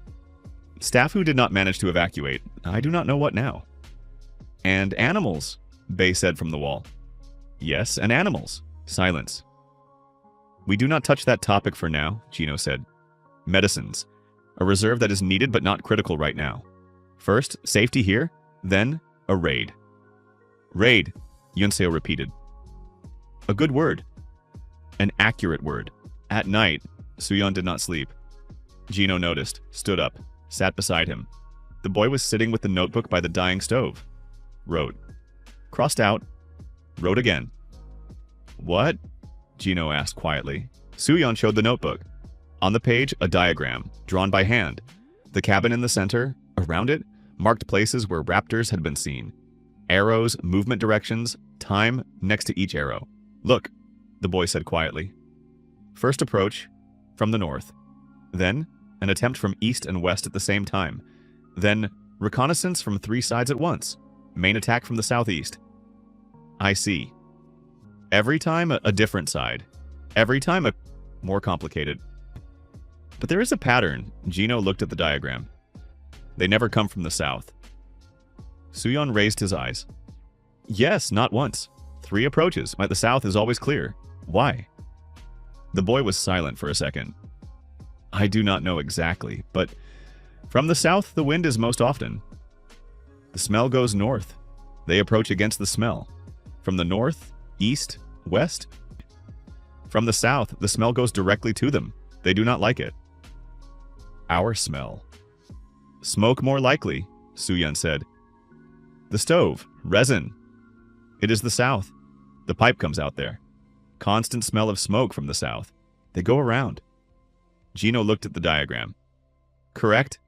Staff who did not manage to evacuate. I do not know what now. And animals, Bei said from the wall. Yes, and animals. Silence. We do not touch that topic for now, Gino said. Medicines. A reserve that is needed but not critical right now. First, safety here, then a raid. Raid, Yunseo repeated. A good word. An accurate word. At night, Sooyeon did not sleep. Gino noticed, stood up, sat beside him. The boy was sitting with the notebook by the dying stove. Wrote. Crossed out. Wrote again. What? Gino asked quietly. Sooyeon showed the notebook. On the page, a diagram, drawn by hand. The cabin in the center, around it, marked places where raptors had been seen. Arrows, movement directions, time next to each arrow. Look, the boy said quietly. First approach, from the north. Then, an attempt from east and west at the same time. Then, reconnaissance from 3 sides at once. Main attack from the southeast. I see. Every time a different side. Every time a more complicated. But there is a pattern. Gino looked at the diagram. They never come from the south. Sooyeon raised his eyes. Yes, not once. 3 approaches. The south is always clear. Why? The boy was silent for a second. I do not know exactly, but from the south the wind is most often. The smell goes north. They approach against the smell. From the north, east, west? From the south, the smell goes directly to them. They do not like it. Our smell. Smoke more likely, Soo-yeon said. The stove, resin. It is the south. The pipe comes out there. Constant smell of smoke from the south. They go around. Gino looked at the diagram. Correct.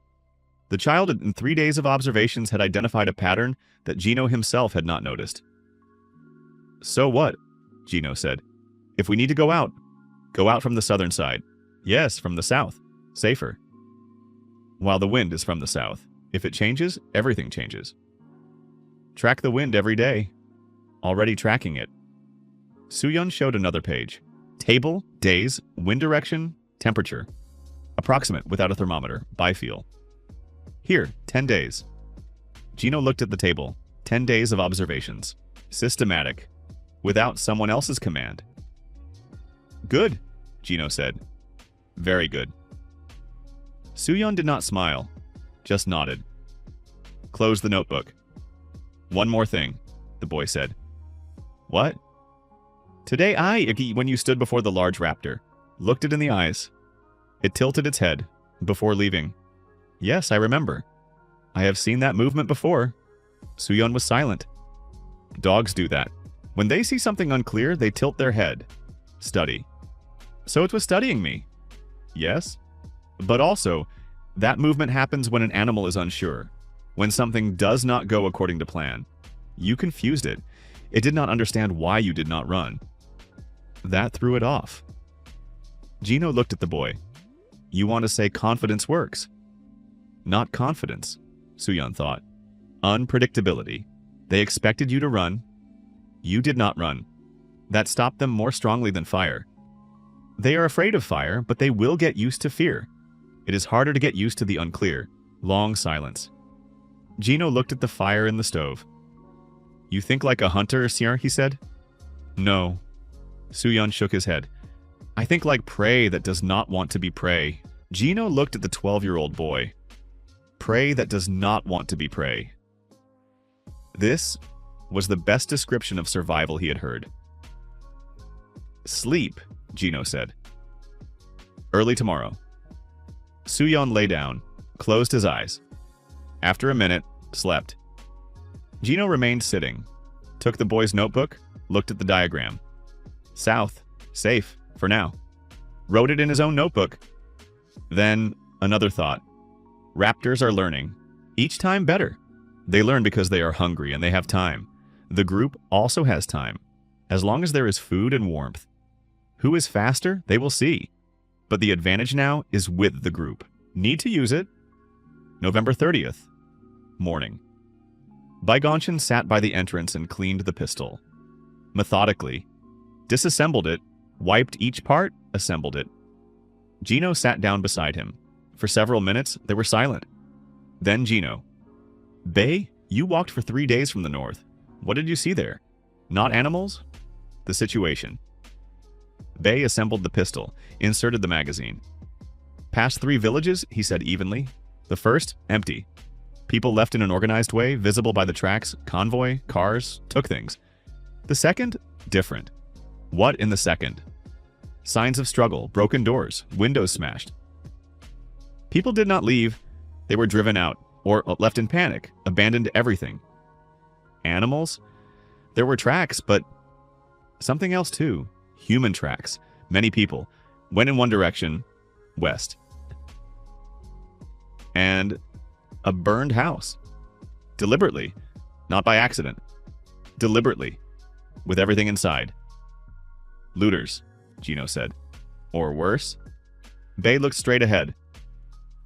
The child in 3 days of observations had identified a pattern that Gino himself had not noticed. So what? Gino said. If we need to go out from the southern side. Yes, from the south. Safer. While the wind is from the south. If it changes, everything changes. Track the wind every day. Already tracking it. Soo-yeon showed another page. Table, days, wind direction, temperature. Approximate without a thermometer, by feel. Here, 10 days. Gino looked at the table. 10 days of observations. Systematic. Without someone else's command. Good, Gino said. Very good. Soo-yeon did not smile, just nodded. Close the notebook. One more thing, the boy said. What? Today when you stood before the large raptor, looked it in the eyes. It tilted its head before leaving. Yes, I remember. I have seen that movement before. Soo-yeon was silent. Dogs do that. When they see something unclear, they tilt their head. Study. So it was studying me. Yes. But also, that movement happens when an animal is unsure. When something does not go according to plan. You confused it. It did not understand why you did not run. That threw it off. Gino looked at the boy. You want to say confidence works? Not confidence, Soo-yeon thought. Unpredictability. They expected you to run. You did not run. That stopped them more strongly than fire. They are afraid of fire, but they will get used to fear. It is harder to get used to the unclear. Long silence. Gino looked at the fire in the stove. You think like a hunter, Sir, he said. No. Soo-yeon shook his head. I think like prey that does not want to be prey. Gino looked at the 12-year-old boy. Prey that does not want to be prey. This was the best description of survival he had heard. Sleep, Gino said. Early tomorrow. Soo-yeon lay down, closed his eyes. After a minute, slept. Gino remained sitting, took the boy's notebook, looked at the diagram. South, safe, for now. Wrote it in his own notebook. Then, another thought. Raptors are learning. Each time better. They learn because they are hungry and they have time. The group also has time, as long as there is food and warmth. Who is faster, they will see. But the advantage now is with the group. Need to use it. November 30th. Morning. Baigonshin sat by the entrance and cleaned the pistol. Methodically. Disassembled it, wiped each part, assembled it. Gino sat down beside him. For several minutes, they were silent. Then Gino. Bae, you walked for 3 days from the north. What did you see there? Not animals? The situation. Bae assembled the pistol, inserted the magazine. Past 3 villages, he said evenly. The first, empty. People left in an organized way, visible by the tracks, convoy, cars, took things. The second, different. What in the second? Signs of struggle, broken doors, windows smashed. People did not leave. They were driven out, or left in panic, abandoned everything. Animals? There were tracks, but something else too. Human tracks. Many people went in one direction, west. And a burned house. Deliberately. Not by accident. Deliberately. With everything inside. Looters, Gino said. Or worse? Bae looked straight ahead.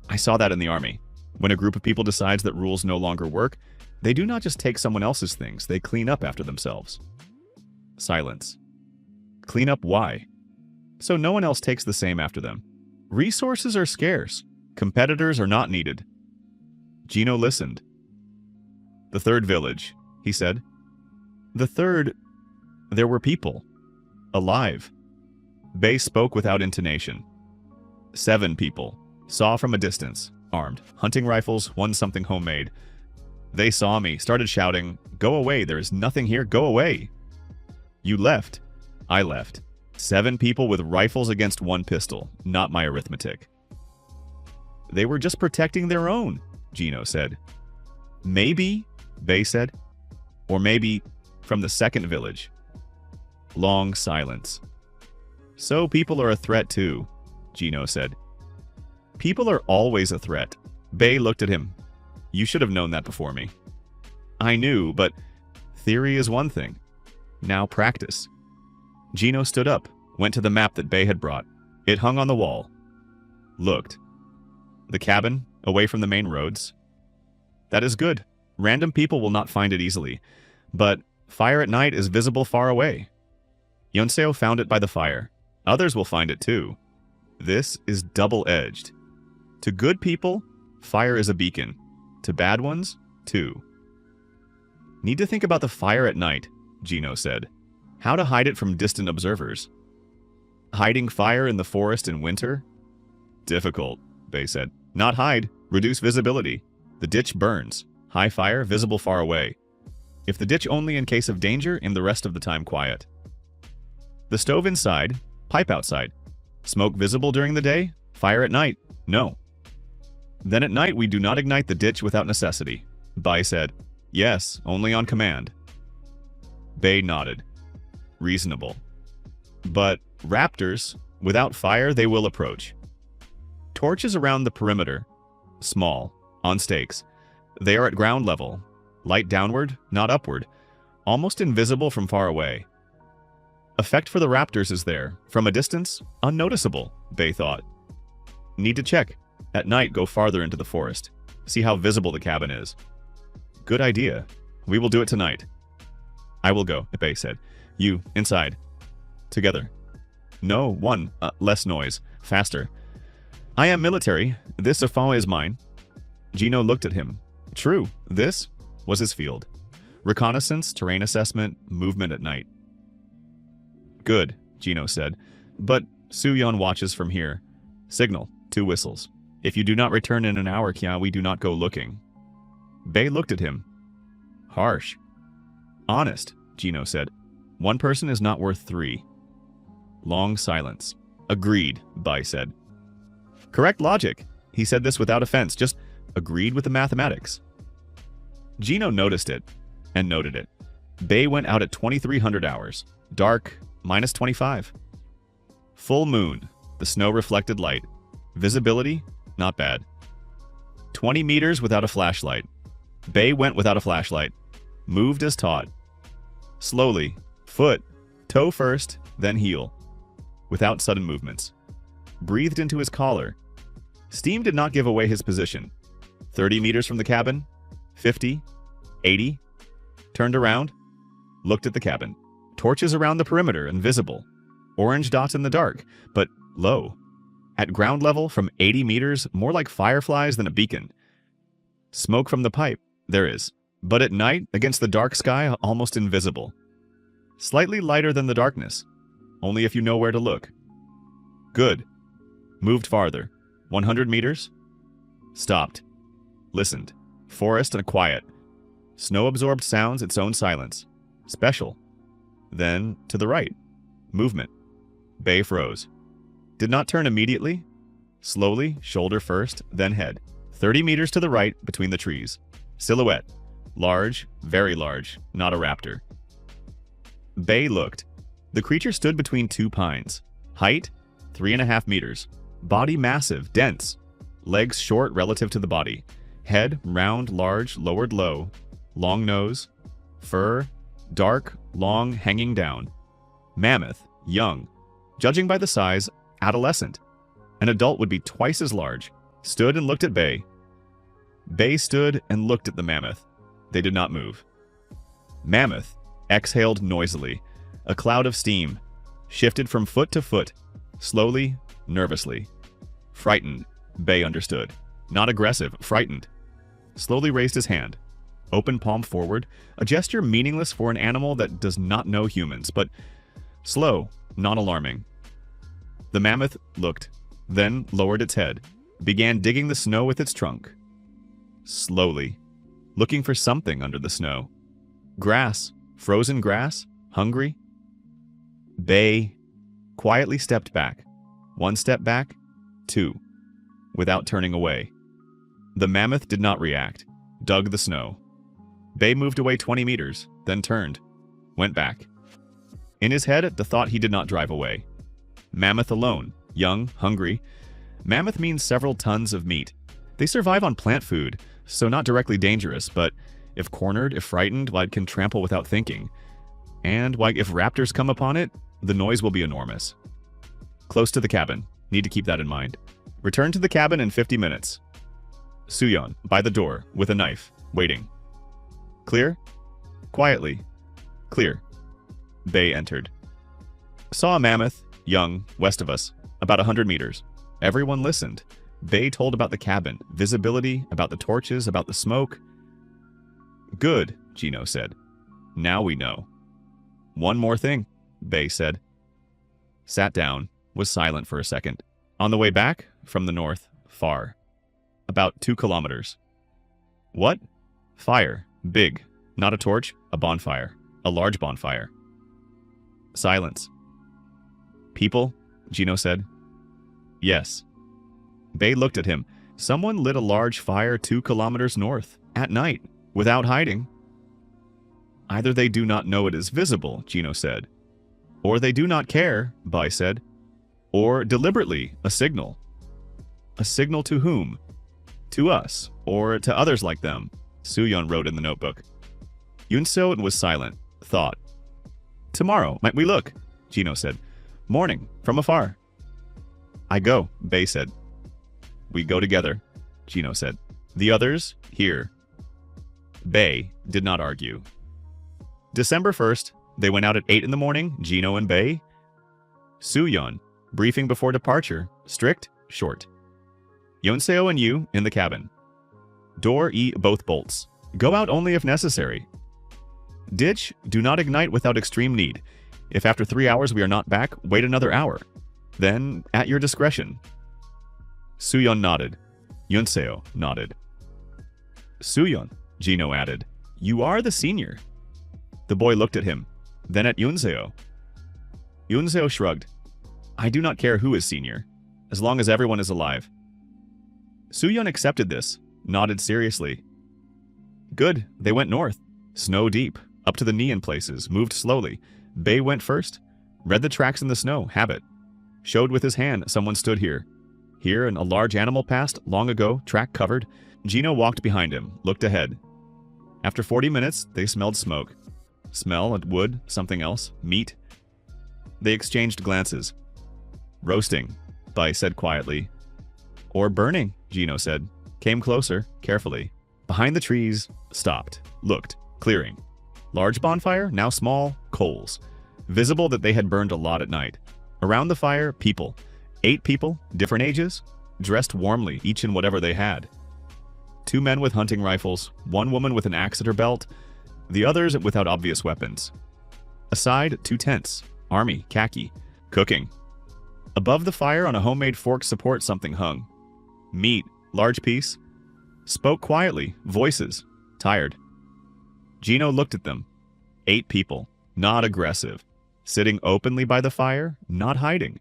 I saw that in the army. When a group of people decides that rules no longer work, they do not just take someone else's things, they clean up after themselves. Silence. Clean up why? So no one else takes the same after them. Resources are scarce. Competitors are not needed. Gino listened. The third village, he said. The third, there were people. Alive. Bae spoke without intonation. 7 people. Saw from a distance. Armed. Hunting rifles, one something homemade. They saw me, started shouting, Go away, there is nothing here, go away. You left. I left. 7 people with rifles against 1 pistol. Not my arithmetic. They were just protecting their own, Gino said. Maybe, Bay said. Or maybe from the second village. Long silence. So people are a threat too, Gino said. People are always a threat. Bay looked at him. You should have known that before me. I knew, but theory is one thing. Now practice. Gino stood up, went to the map that Bay had brought. It hung on the wall. Looked. The cabin, away from the main roads. That is good. Random people will not find it easily. But fire at night is visible far away. Yonseo found it by the fire. Others will find it too. This is double-edged. To good people, fire is a beacon. To bad ones, too. Need to think about the fire at night, Gino said. How to hide it from distant observers. Hiding fire in the forest in winter? Difficult, Bay said. Not hide, reduce visibility. The ditch burns. High fire, visible far away. If the ditch only in case of danger, and the rest of the time quiet. The stove inside, pipe outside. Smoke visible during the day, fire at night, no. Then at night we do not ignite the ditch without necessity. Bai said, yes, only on command. Bay nodded. Reasonable. But raptors, without fire they will approach. Torches around the perimeter, small, on stakes. They are at ground level, light downward, not upward, almost invisible from far away. Effect for the raptors is there, from a distance, unnoticeable, Bay thought. Need to check. At night, go farther into the forest. See how visible the cabin is. Good idea. We will do it tonight. I will go, Bay said. You, inside. Together. No, one, less noise, faster. I am military. This affair is mine. Gino looked at him. True, this was his field. Reconnaissance, terrain assessment, movement at night. Good, Gino said. But Suyon watches from here. Signal, 2 whistles. If you do not return in an hour, Kya, we do not go looking. Bay looked at him. Harsh. Honest, Gino said. 1 person is not worth 3. Long silence. Agreed, Bai said. Correct logic. He said this without offense, just agreed with the mathematics. Gino noticed it, and noted it. Bay went out at 2300 hours. Dark, -25. Full moon, the snow reflected light. Visibility, not bad. 20 meters without a flashlight. Bay went without a flashlight. Moved as taught. Slowly, foot, toe first, then heel. Without sudden movements. Breathed into his collar. Steam did not give away his position. 30 meters from the cabin. 50. 80. Turned around. Looked at the cabin. Torches around the perimeter and visible. Orange dots in the dark, but low. At ground level, from 80 meters, more like fireflies than a beacon. Smoke from the pipe, there is. But at night, against the dark sky, almost invisible. Slightly lighter than the darkness. Only if you know where to look. Good. Moved farther. 100 meters. Stopped. Listened. Forest and quiet. Snow-absorbed sounds, its own silence. Special. Then, to the right. Movement. Bay froze. Did not turn immediately. Slowly, shoulder first, then head. 30 meters to the right, between the trees. Silhouette. Large, very large, not a raptor. Bay looked. The creature stood between 2 pines. Height, 3.5 meters. Body massive, dense. Legs short relative to the body. Head, round, large, lowered low. Long nose. Fur, dark, long, hanging down. Mammoth, young. Judging by the size, adolescent. An adult would be twice as large. Stood and looked at Bay. Bay stood and looked at the mammoth. They did not move. Mammoth exhaled noisily. A cloud of steam. Shifted from foot to foot. Slowly, nervously. Frightened. Bay understood. Not aggressive, frightened. Slowly raised his hand. Open palm forward. A gesture meaningless for an animal that does not know humans, but slow, not alarming. The mammoth looked, then lowered its head. Began digging the snow with its trunk. Slowly. Looking for something under the snow. Grass. Frozen grass. Hungry. Bay quietly stepped back. 1 step back, 2, without turning away. The mammoth did not react, dug the snow. Bay moved away 20 meters, then turned, went back. In his head, the thought he did not drive away. Mammoth alone, young, hungry. Mammoth means several tons of meat. They survive on plant food, so not directly dangerous, but if cornered, if frightened, it can trample without thinking. And if raptors come upon it, the noise will be enormous. Close to the cabin. Need to keep that in mind. Return to the cabin in 50 minutes. Suyeon, by the door, with a knife, waiting. Clear? Quietly. Clear. Bay entered. Saw a mammoth, young, west of us, about 100 meters. Everyone listened. Bay told about the cabin, visibility, about the torches, about the smoke. Good, Gino said. Now we know. One more thing, Bay said. Sat down, was silent for a second. On the way back, from the north, far. About 2 kilometers. What? Fire. Big. Not a torch, a bonfire. A large bonfire. Silence. People? Gino said. Yes. Bay looked at him. Someone lit a large fire 2 kilometers north, at night, without hiding. Either they do not know it is visible, Gino said. Or they do not care, Bai said. Or deliberately, a signal. A signal to whom? To us, or to others like them, Suyeon wrote in the notebook. Yunseo was silent, thought. Tomorrow, might we look? Gino said. Morning, from afar. I go, Bay said. We go together, Gino said. The others, here. Bay did not argue. December 1st, they went out at 8 in the morning, Gino and Bay. Suyeon, briefing before departure, strict, short. Yonseo and you in the cabin. Door E both bolts. Go out only if necessary. Ditch, do not ignite without extreme need. If after 3 hours we are not back, wait another hour. Then, at your discretion. Suyeon nodded. Yonseo nodded. Suyeon, Gino added. You are the senior. The boy looked at him, then at Yonseo. Yonseo shrugged. I do not care who is senior, as long as everyone is alive. Suyeon accepted this, nodded seriously. Good, they went north. Snow deep, up to the knee in places, moved slowly. Bay went first, read the tracks in the snow, habit. Showed with his hand someone stood here. Here, and a large animal passed, long ago, track covered. Gino walked behind him, looked ahead. After 40 minutes, they smelled smoke. Smell, wood, something else, meat. They exchanged glances. Roasting, Bai said quietly. Or burning, Gino said. Came closer, carefully. Behind the trees, stopped, looked, clearing. Large bonfire, now small, coals. Visible that they had burned a lot at night. Around the fire, people. 8 people, different ages, dressed warmly, each in whatever they had. 2 men with hunting rifles, 1 woman with an axe at her belt, the others without obvious weapons. Aside, 2 tents, army, khaki, cooking. Above the fire on a homemade fork support something hung. Meat, large piece. Spoke quietly, voices, tired. Gino looked at them. 8 people, not aggressive. Sitting openly by the fire, not hiding.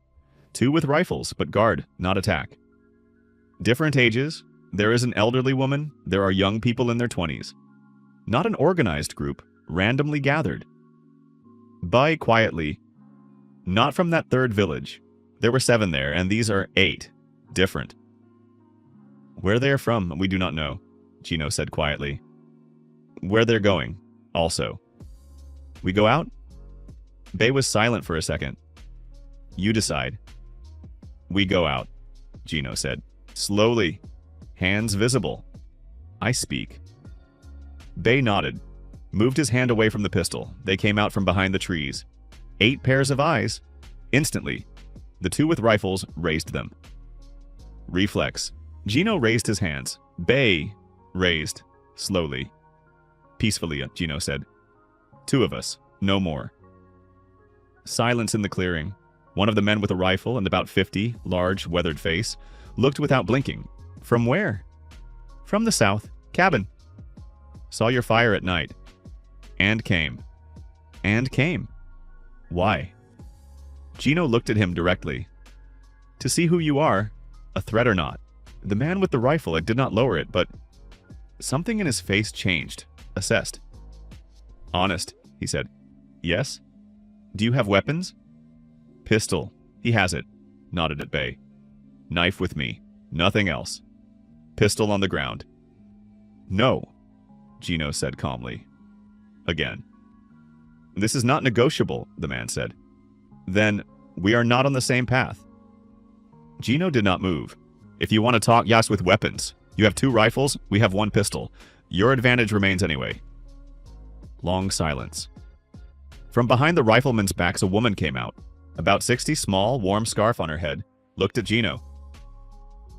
2 with rifles, but guard, not attack. Different ages. There is an elderly woman, there are young people in their 20s. Not an organized group, randomly gathered. Bai quietly. Not from that 3rd village. There were 7 there, and these are 8. Different. Where they are from, we do not know, Gino said quietly. Where they're going, also. We go out? Bay was silent for a second. You decide. We go out, Gino said. Slowly. Hands visible. I speak. Bay nodded. Moved his hand away from the pistol. They came out from behind the trees. 8 pairs of eyes. Instantly. The 2 with rifles raised them. Reflex. Gino raised his hands. Bay raised. Slowly. Peacefully, Gino said. 2 of us. No more. Silence in the clearing. One of the men with a rifle and about 50, large, weathered face, looked without blinking. From where? From the south. Cabin. Saw your fire at night. And came. And came. Why? Gino looked at him directly. To see who you are, a threat or not. The man with the rifle, did not lower it, but something in his face changed, assessed. Honest, he said. Yes? Do you have weapons? Pistol. He has it. Nodded at Bay. Knife with me. Nothing else. Pistol on the ground. No, Gino said calmly. Again. This is not negotiable, the man said. Then we are not on the same path. Gino did not move. If you want to talk, yes, with weapons. You have 2 rifles, we have 1 pistol. Your advantage remains anyway. Long silence. From behind the riflemen's backs, a woman came out. About 60, small, warm scarf on her head, looked at Gino.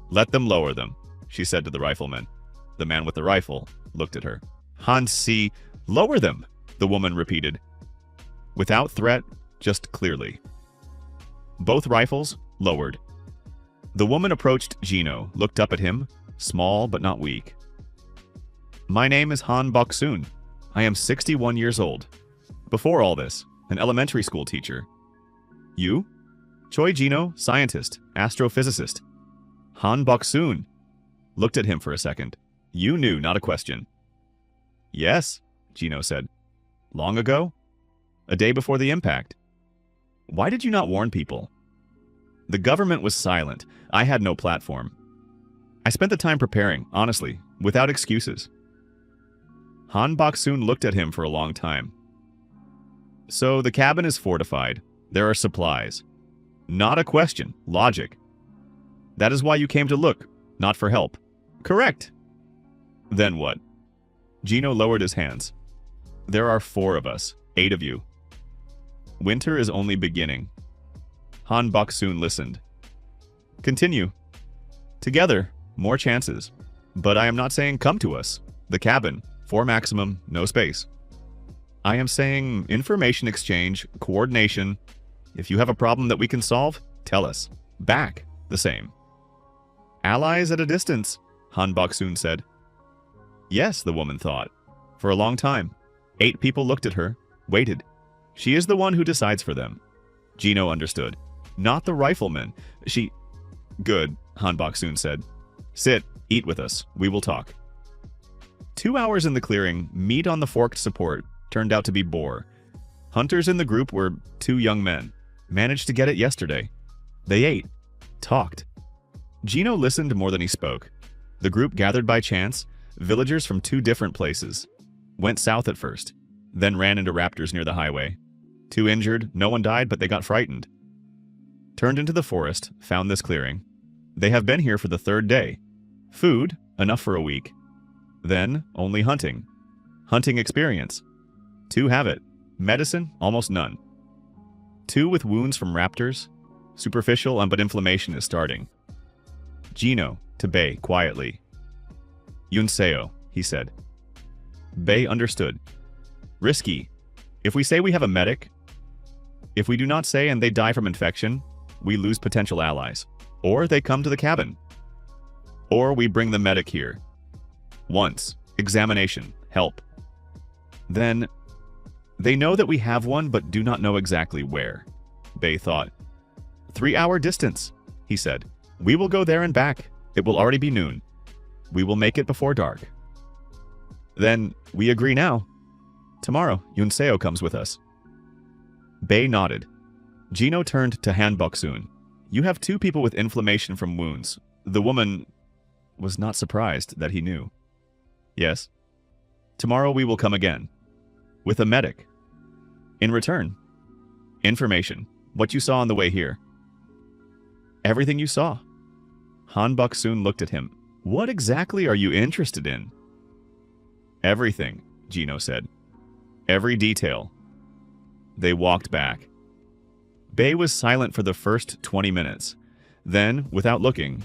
Let them lower them, she said to the rifleman. The man with the rifle looked at her. Hansi, lower them, the woman repeated. Without threat, just clearly. Both rifles lowered. The woman approached Gino, looked up at him, small but not weak. My name is Han Boksoon. I am 61 years old. Before all this, an elementary school teacher. You? Choi Gino, scientist, astrophysicist. Han Boksoon. Looked at him for a second. You knew, not a question. Yes, Gino said. Long ago? A day before the impact. Why did you not warn people? The government was silent. I had no platform. I spent the time preparing, honestly, without excuses. Han Boksoon looked at him for a long time. So the cabin is fortified. There are supplies. Not a question. Logic. That is why you came to look, not for help. Correct. Then what? Gino lowered his hands. There are 4 of us, 8 of you. Winter is only beginning. Han Boksoon listened. Continue. Together, more chances. But I am not saying come to us. The cabin, 4 maximum, no space. I am saying information exchange, coordination. If you have a problem that we can solve, tell us. Back, the same. Allies at a distance, Han Boksoon said. Yes, the woman thought. For a long time. 8 people looked at her, waited. She is the one who decides for them. Gino understood. Not the rifleman. She... Good, Han Boksoon said. Sit, eat with us. We will talk. 2 hours in the clearing, meat on the forked support, turned out to be boar. Hunters in the group were 2 young men. Managed to get it yesterday. They ate. Talked. Gino listened more than he spoke. The group gathered by chance, villagers from 2 different places. Went south at first, then ran into raptors near the highway. 2 injured, no one died, but they got frightened. Turned into the forest, found this clearing. They have been here for the 3rd day. Food, enough for a week. Then, only hunting. Hunting experience. 2 have it. Medicine, almost none. 2 with wounds from raptors. Superficial, but inflammation is starting. Gino, to Bei, quietly. Yunseo, he said. Bei understood. Risky. If we say we have a medic, if we do not say and they die from infection, we lose potential allies. Or they come to the cabin. Or we bring the medic here. Once. Examination. Help. Then, they know that we have one but do not know exactly where. Bei thought. 3-hour distance, he said. We will go there and back. It will already be noon. We will make it before dark. Then, we agree now. Tomorrow, Yunseo comes with us. Bei nodded. Gino turned to Han Boksoon. You have 2 people with inflammation from wounds. The woman was not surprised that he knew. Yes. Tomorrow we will come again. With a medic. In return, information. What you saw on the way here. Everything you saw. Han Boksoon looked at him. What exactly are you interested in? Everything, Gino said. Every detail. They walked back. Bei was silent for the first 20 minutes. Then, without looking,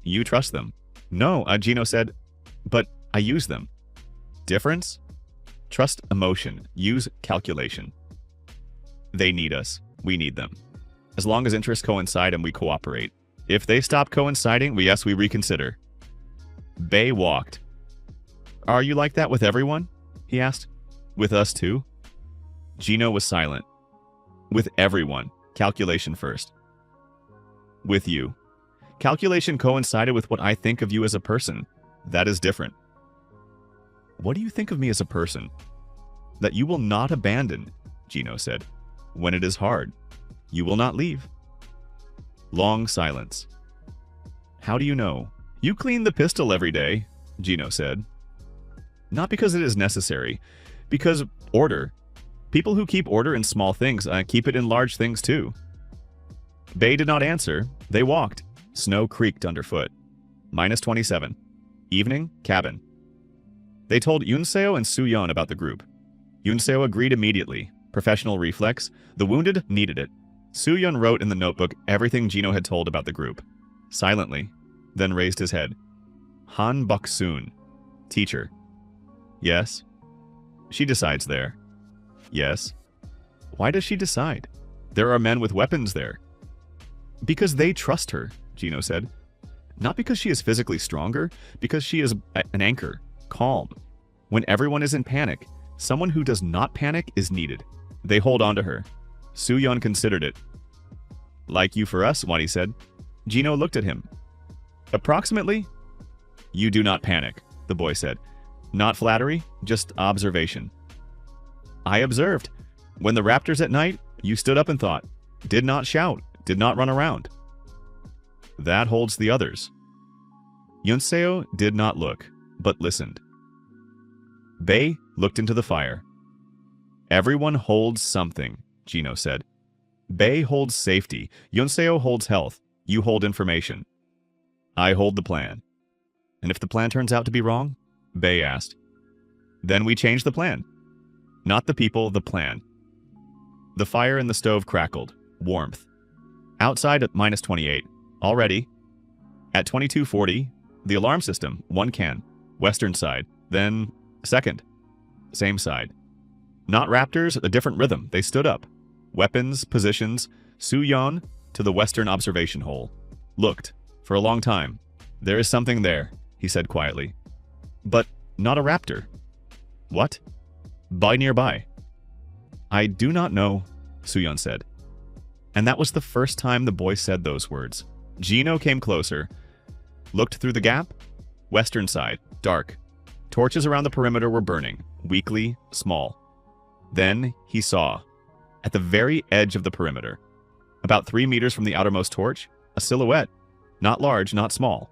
you trust them. No, Gino said, but I use them. Difference? Trust emotion. Use calculation. They need us. We need them. As long as interests coincide and we cooperate. If they stop coinciding, we reconsider. Bei walked. Are you like that with everyone? He asked. With us too? Gino was silent. With everyone. Calculation first. With you. Calculation coincided with what I think of you as a person. That is different. What do you think of me as a person? That you will not abandon, Gino said. When it is hard, you will not leave. Long silence. How do you know? You clean the pistol every day, Gino said. Not because it is necessary, because order. People who keep order in small things keep it in large things too. Bei did not answer. They walked. Snow creaked underfoot. -27. Evening, cabin. They told Yunseo and Soo-yeon about the group. Yunseo agreed immediately. Professional reflex. The wounded needed it. Soo-yeon wrote in the notebook everything Gino had told about the group. Silently, then raised his head. Han Bok-soon. Teacher. Yes. She decides there. Yes. Why does she decide? There are men with weapons there. Because they trust her, Gino said. Not because she is physically stronger, because she is an anchor, calm. When everyone is in panic, someone who does not panic is needed. They hold on to her. Soo-yeon considered it. Like you for us, Wani said. Gino looked at him. Approximately? You do not panic, the boy said. Not flattery, just observation. I observed. When the raptors at night, you stood up and thought. Did not shout, did not run around. That holds the others. Yunseo did not look, but listened. Bei looked into the fire. Everyone holds something, Gino said. Bei holds safety, Yunseo holds health, you hold information. I hold the plan. And if the plan turns out to be wrong? Bei asked. Then we change the plan. Not the people, the plan. The fire in the stove crackled. Warmth. Outside at -28. Already. At 22:40, the alarm system, one can. Western side. Then, second. Same side. Not raptors, a different rhythm. They stood up. Weapons, positions. Soo-yeon to the western observation hole. Looked. For a long time. There is something there, he said quietly. But not a raptor. What? By nearby. I do not know, Soo-yeon said. And that was the first time the boy said those words. Gino came closer. Looked through the gap. Western side. Dark. Torches around the perimeter were burning. Weakly, small. Then he saw. At the very edge of the perimeter. About 3 meters from the outermost torch. A silhouette. Not large, not small.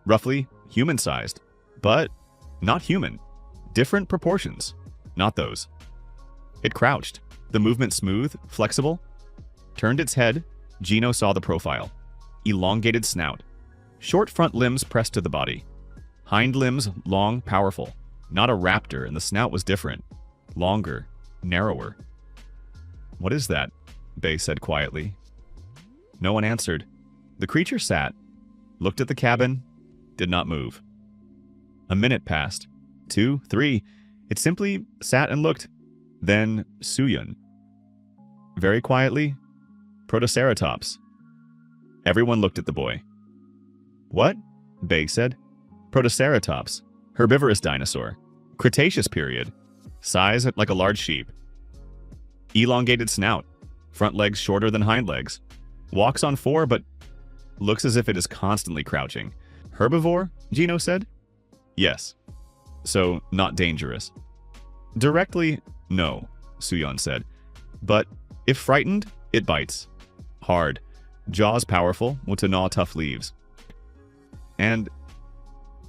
Roughly human-sized. But not human. Different proportions. Not those. It crouched. The movement smooth, flexible. Turned its head. Gino saw the profile. Elongated snout. Short front limbs pressed to the body. Hind limbs long, powerful. Not a raptor, and the snout was different. Longer, narrower. What is that? Bei said quietly. No one answered. The creature sat, looked at the cabin, did not move. A minute passed. 2, 3. It simply sat and looked. Then Soo-yeon. Very quietly, Protoceratops. Everyone looked at the boy. What? Bei said. Protoceratops. Herbivorous dinosaur. Cretaceous period. Size like a large sheep. Elongated snout. Front legs shorter than hind legs. Walks on 4 but looks as if it is constantly crouching. Herbivore? Gino said. Yes. So, not dangerous. Directly, no, Soo-yeon said. But if frightened, it bites. Hard. Jaws powerful, to gnaw tough leaves. And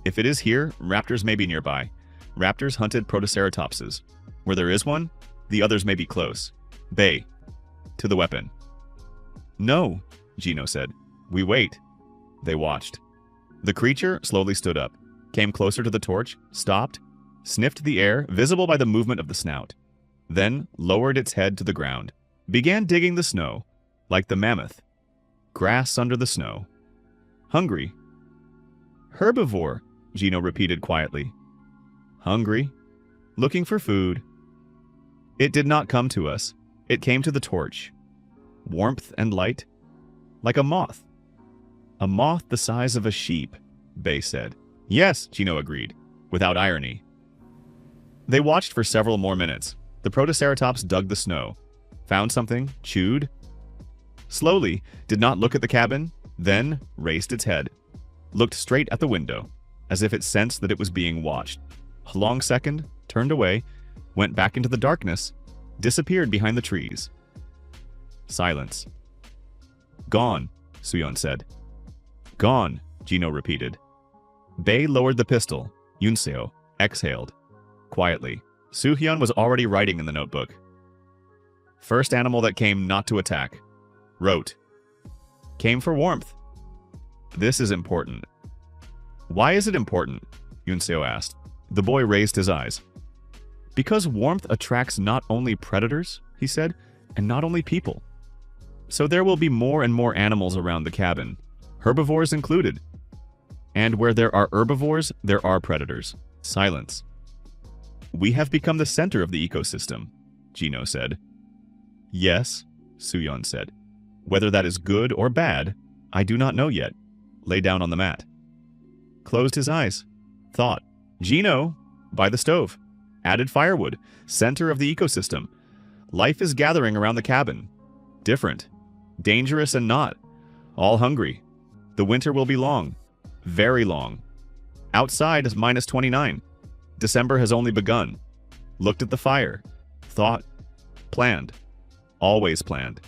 if it is here, raptors may be nearby. Raptors hunted Protoceratopses. Where there is one, the others may be close. Bei. To the weapon. No, Gino said. We wait. They watched. The creature slowly stood up, came closer to the torch, stopped, sniffed the air, visible by the movement of the snout. Then lowered its head to the ground. Began digging the snow, like the mammoth. Grass under the snow. Hungry. Herbivore, Gino repeated quietly. Hungry. Looking for food. It did not come to us. It came to the torch. Warmth and light. Like a moth. A moth the size of a sheep, Bei said. Yes, Gino agreed, without irony. They watched for several more minutes. The Protoceratops dug the snow. Found something, chewed. Slowly, did not look at the cabin, then raised its head. Looked straight at the window, as if it sensed that it was being watched. A long second, turned away, went back into the darkness, disappeared behind the trees. Silence. Gone, Suyeon said. Gone, Jino repeated. Bae lowered the pistol. Yunseo exhaled. Quietly. Soohyun was already writing in the notebook. First animal that came not to attack. Wrote. Came for warmth. This is important. Why is it important? Yunseo asked. The boy raised his eyes. Because warmth attracts not only predators, he said, and not only people. So there will be more and more animals around the cabin, herbivores included. And where there are herbivores, there are predators. Silence. We have become the center of the ecosystem, Jino said. Yes, Suyeon said. Whether that is good or bad, I do not know yet. Lay down on the mat. Closed his eyes. Thought. Jino, by the stove. Added firewood. Center of the ecosystem. Life is gathering around the cabin. Different. Dangerous and not. All hungry. The winter will be long. Very long. Outside is -29. December has only begun. Looked at the fire. Thought. Planned. Always planned.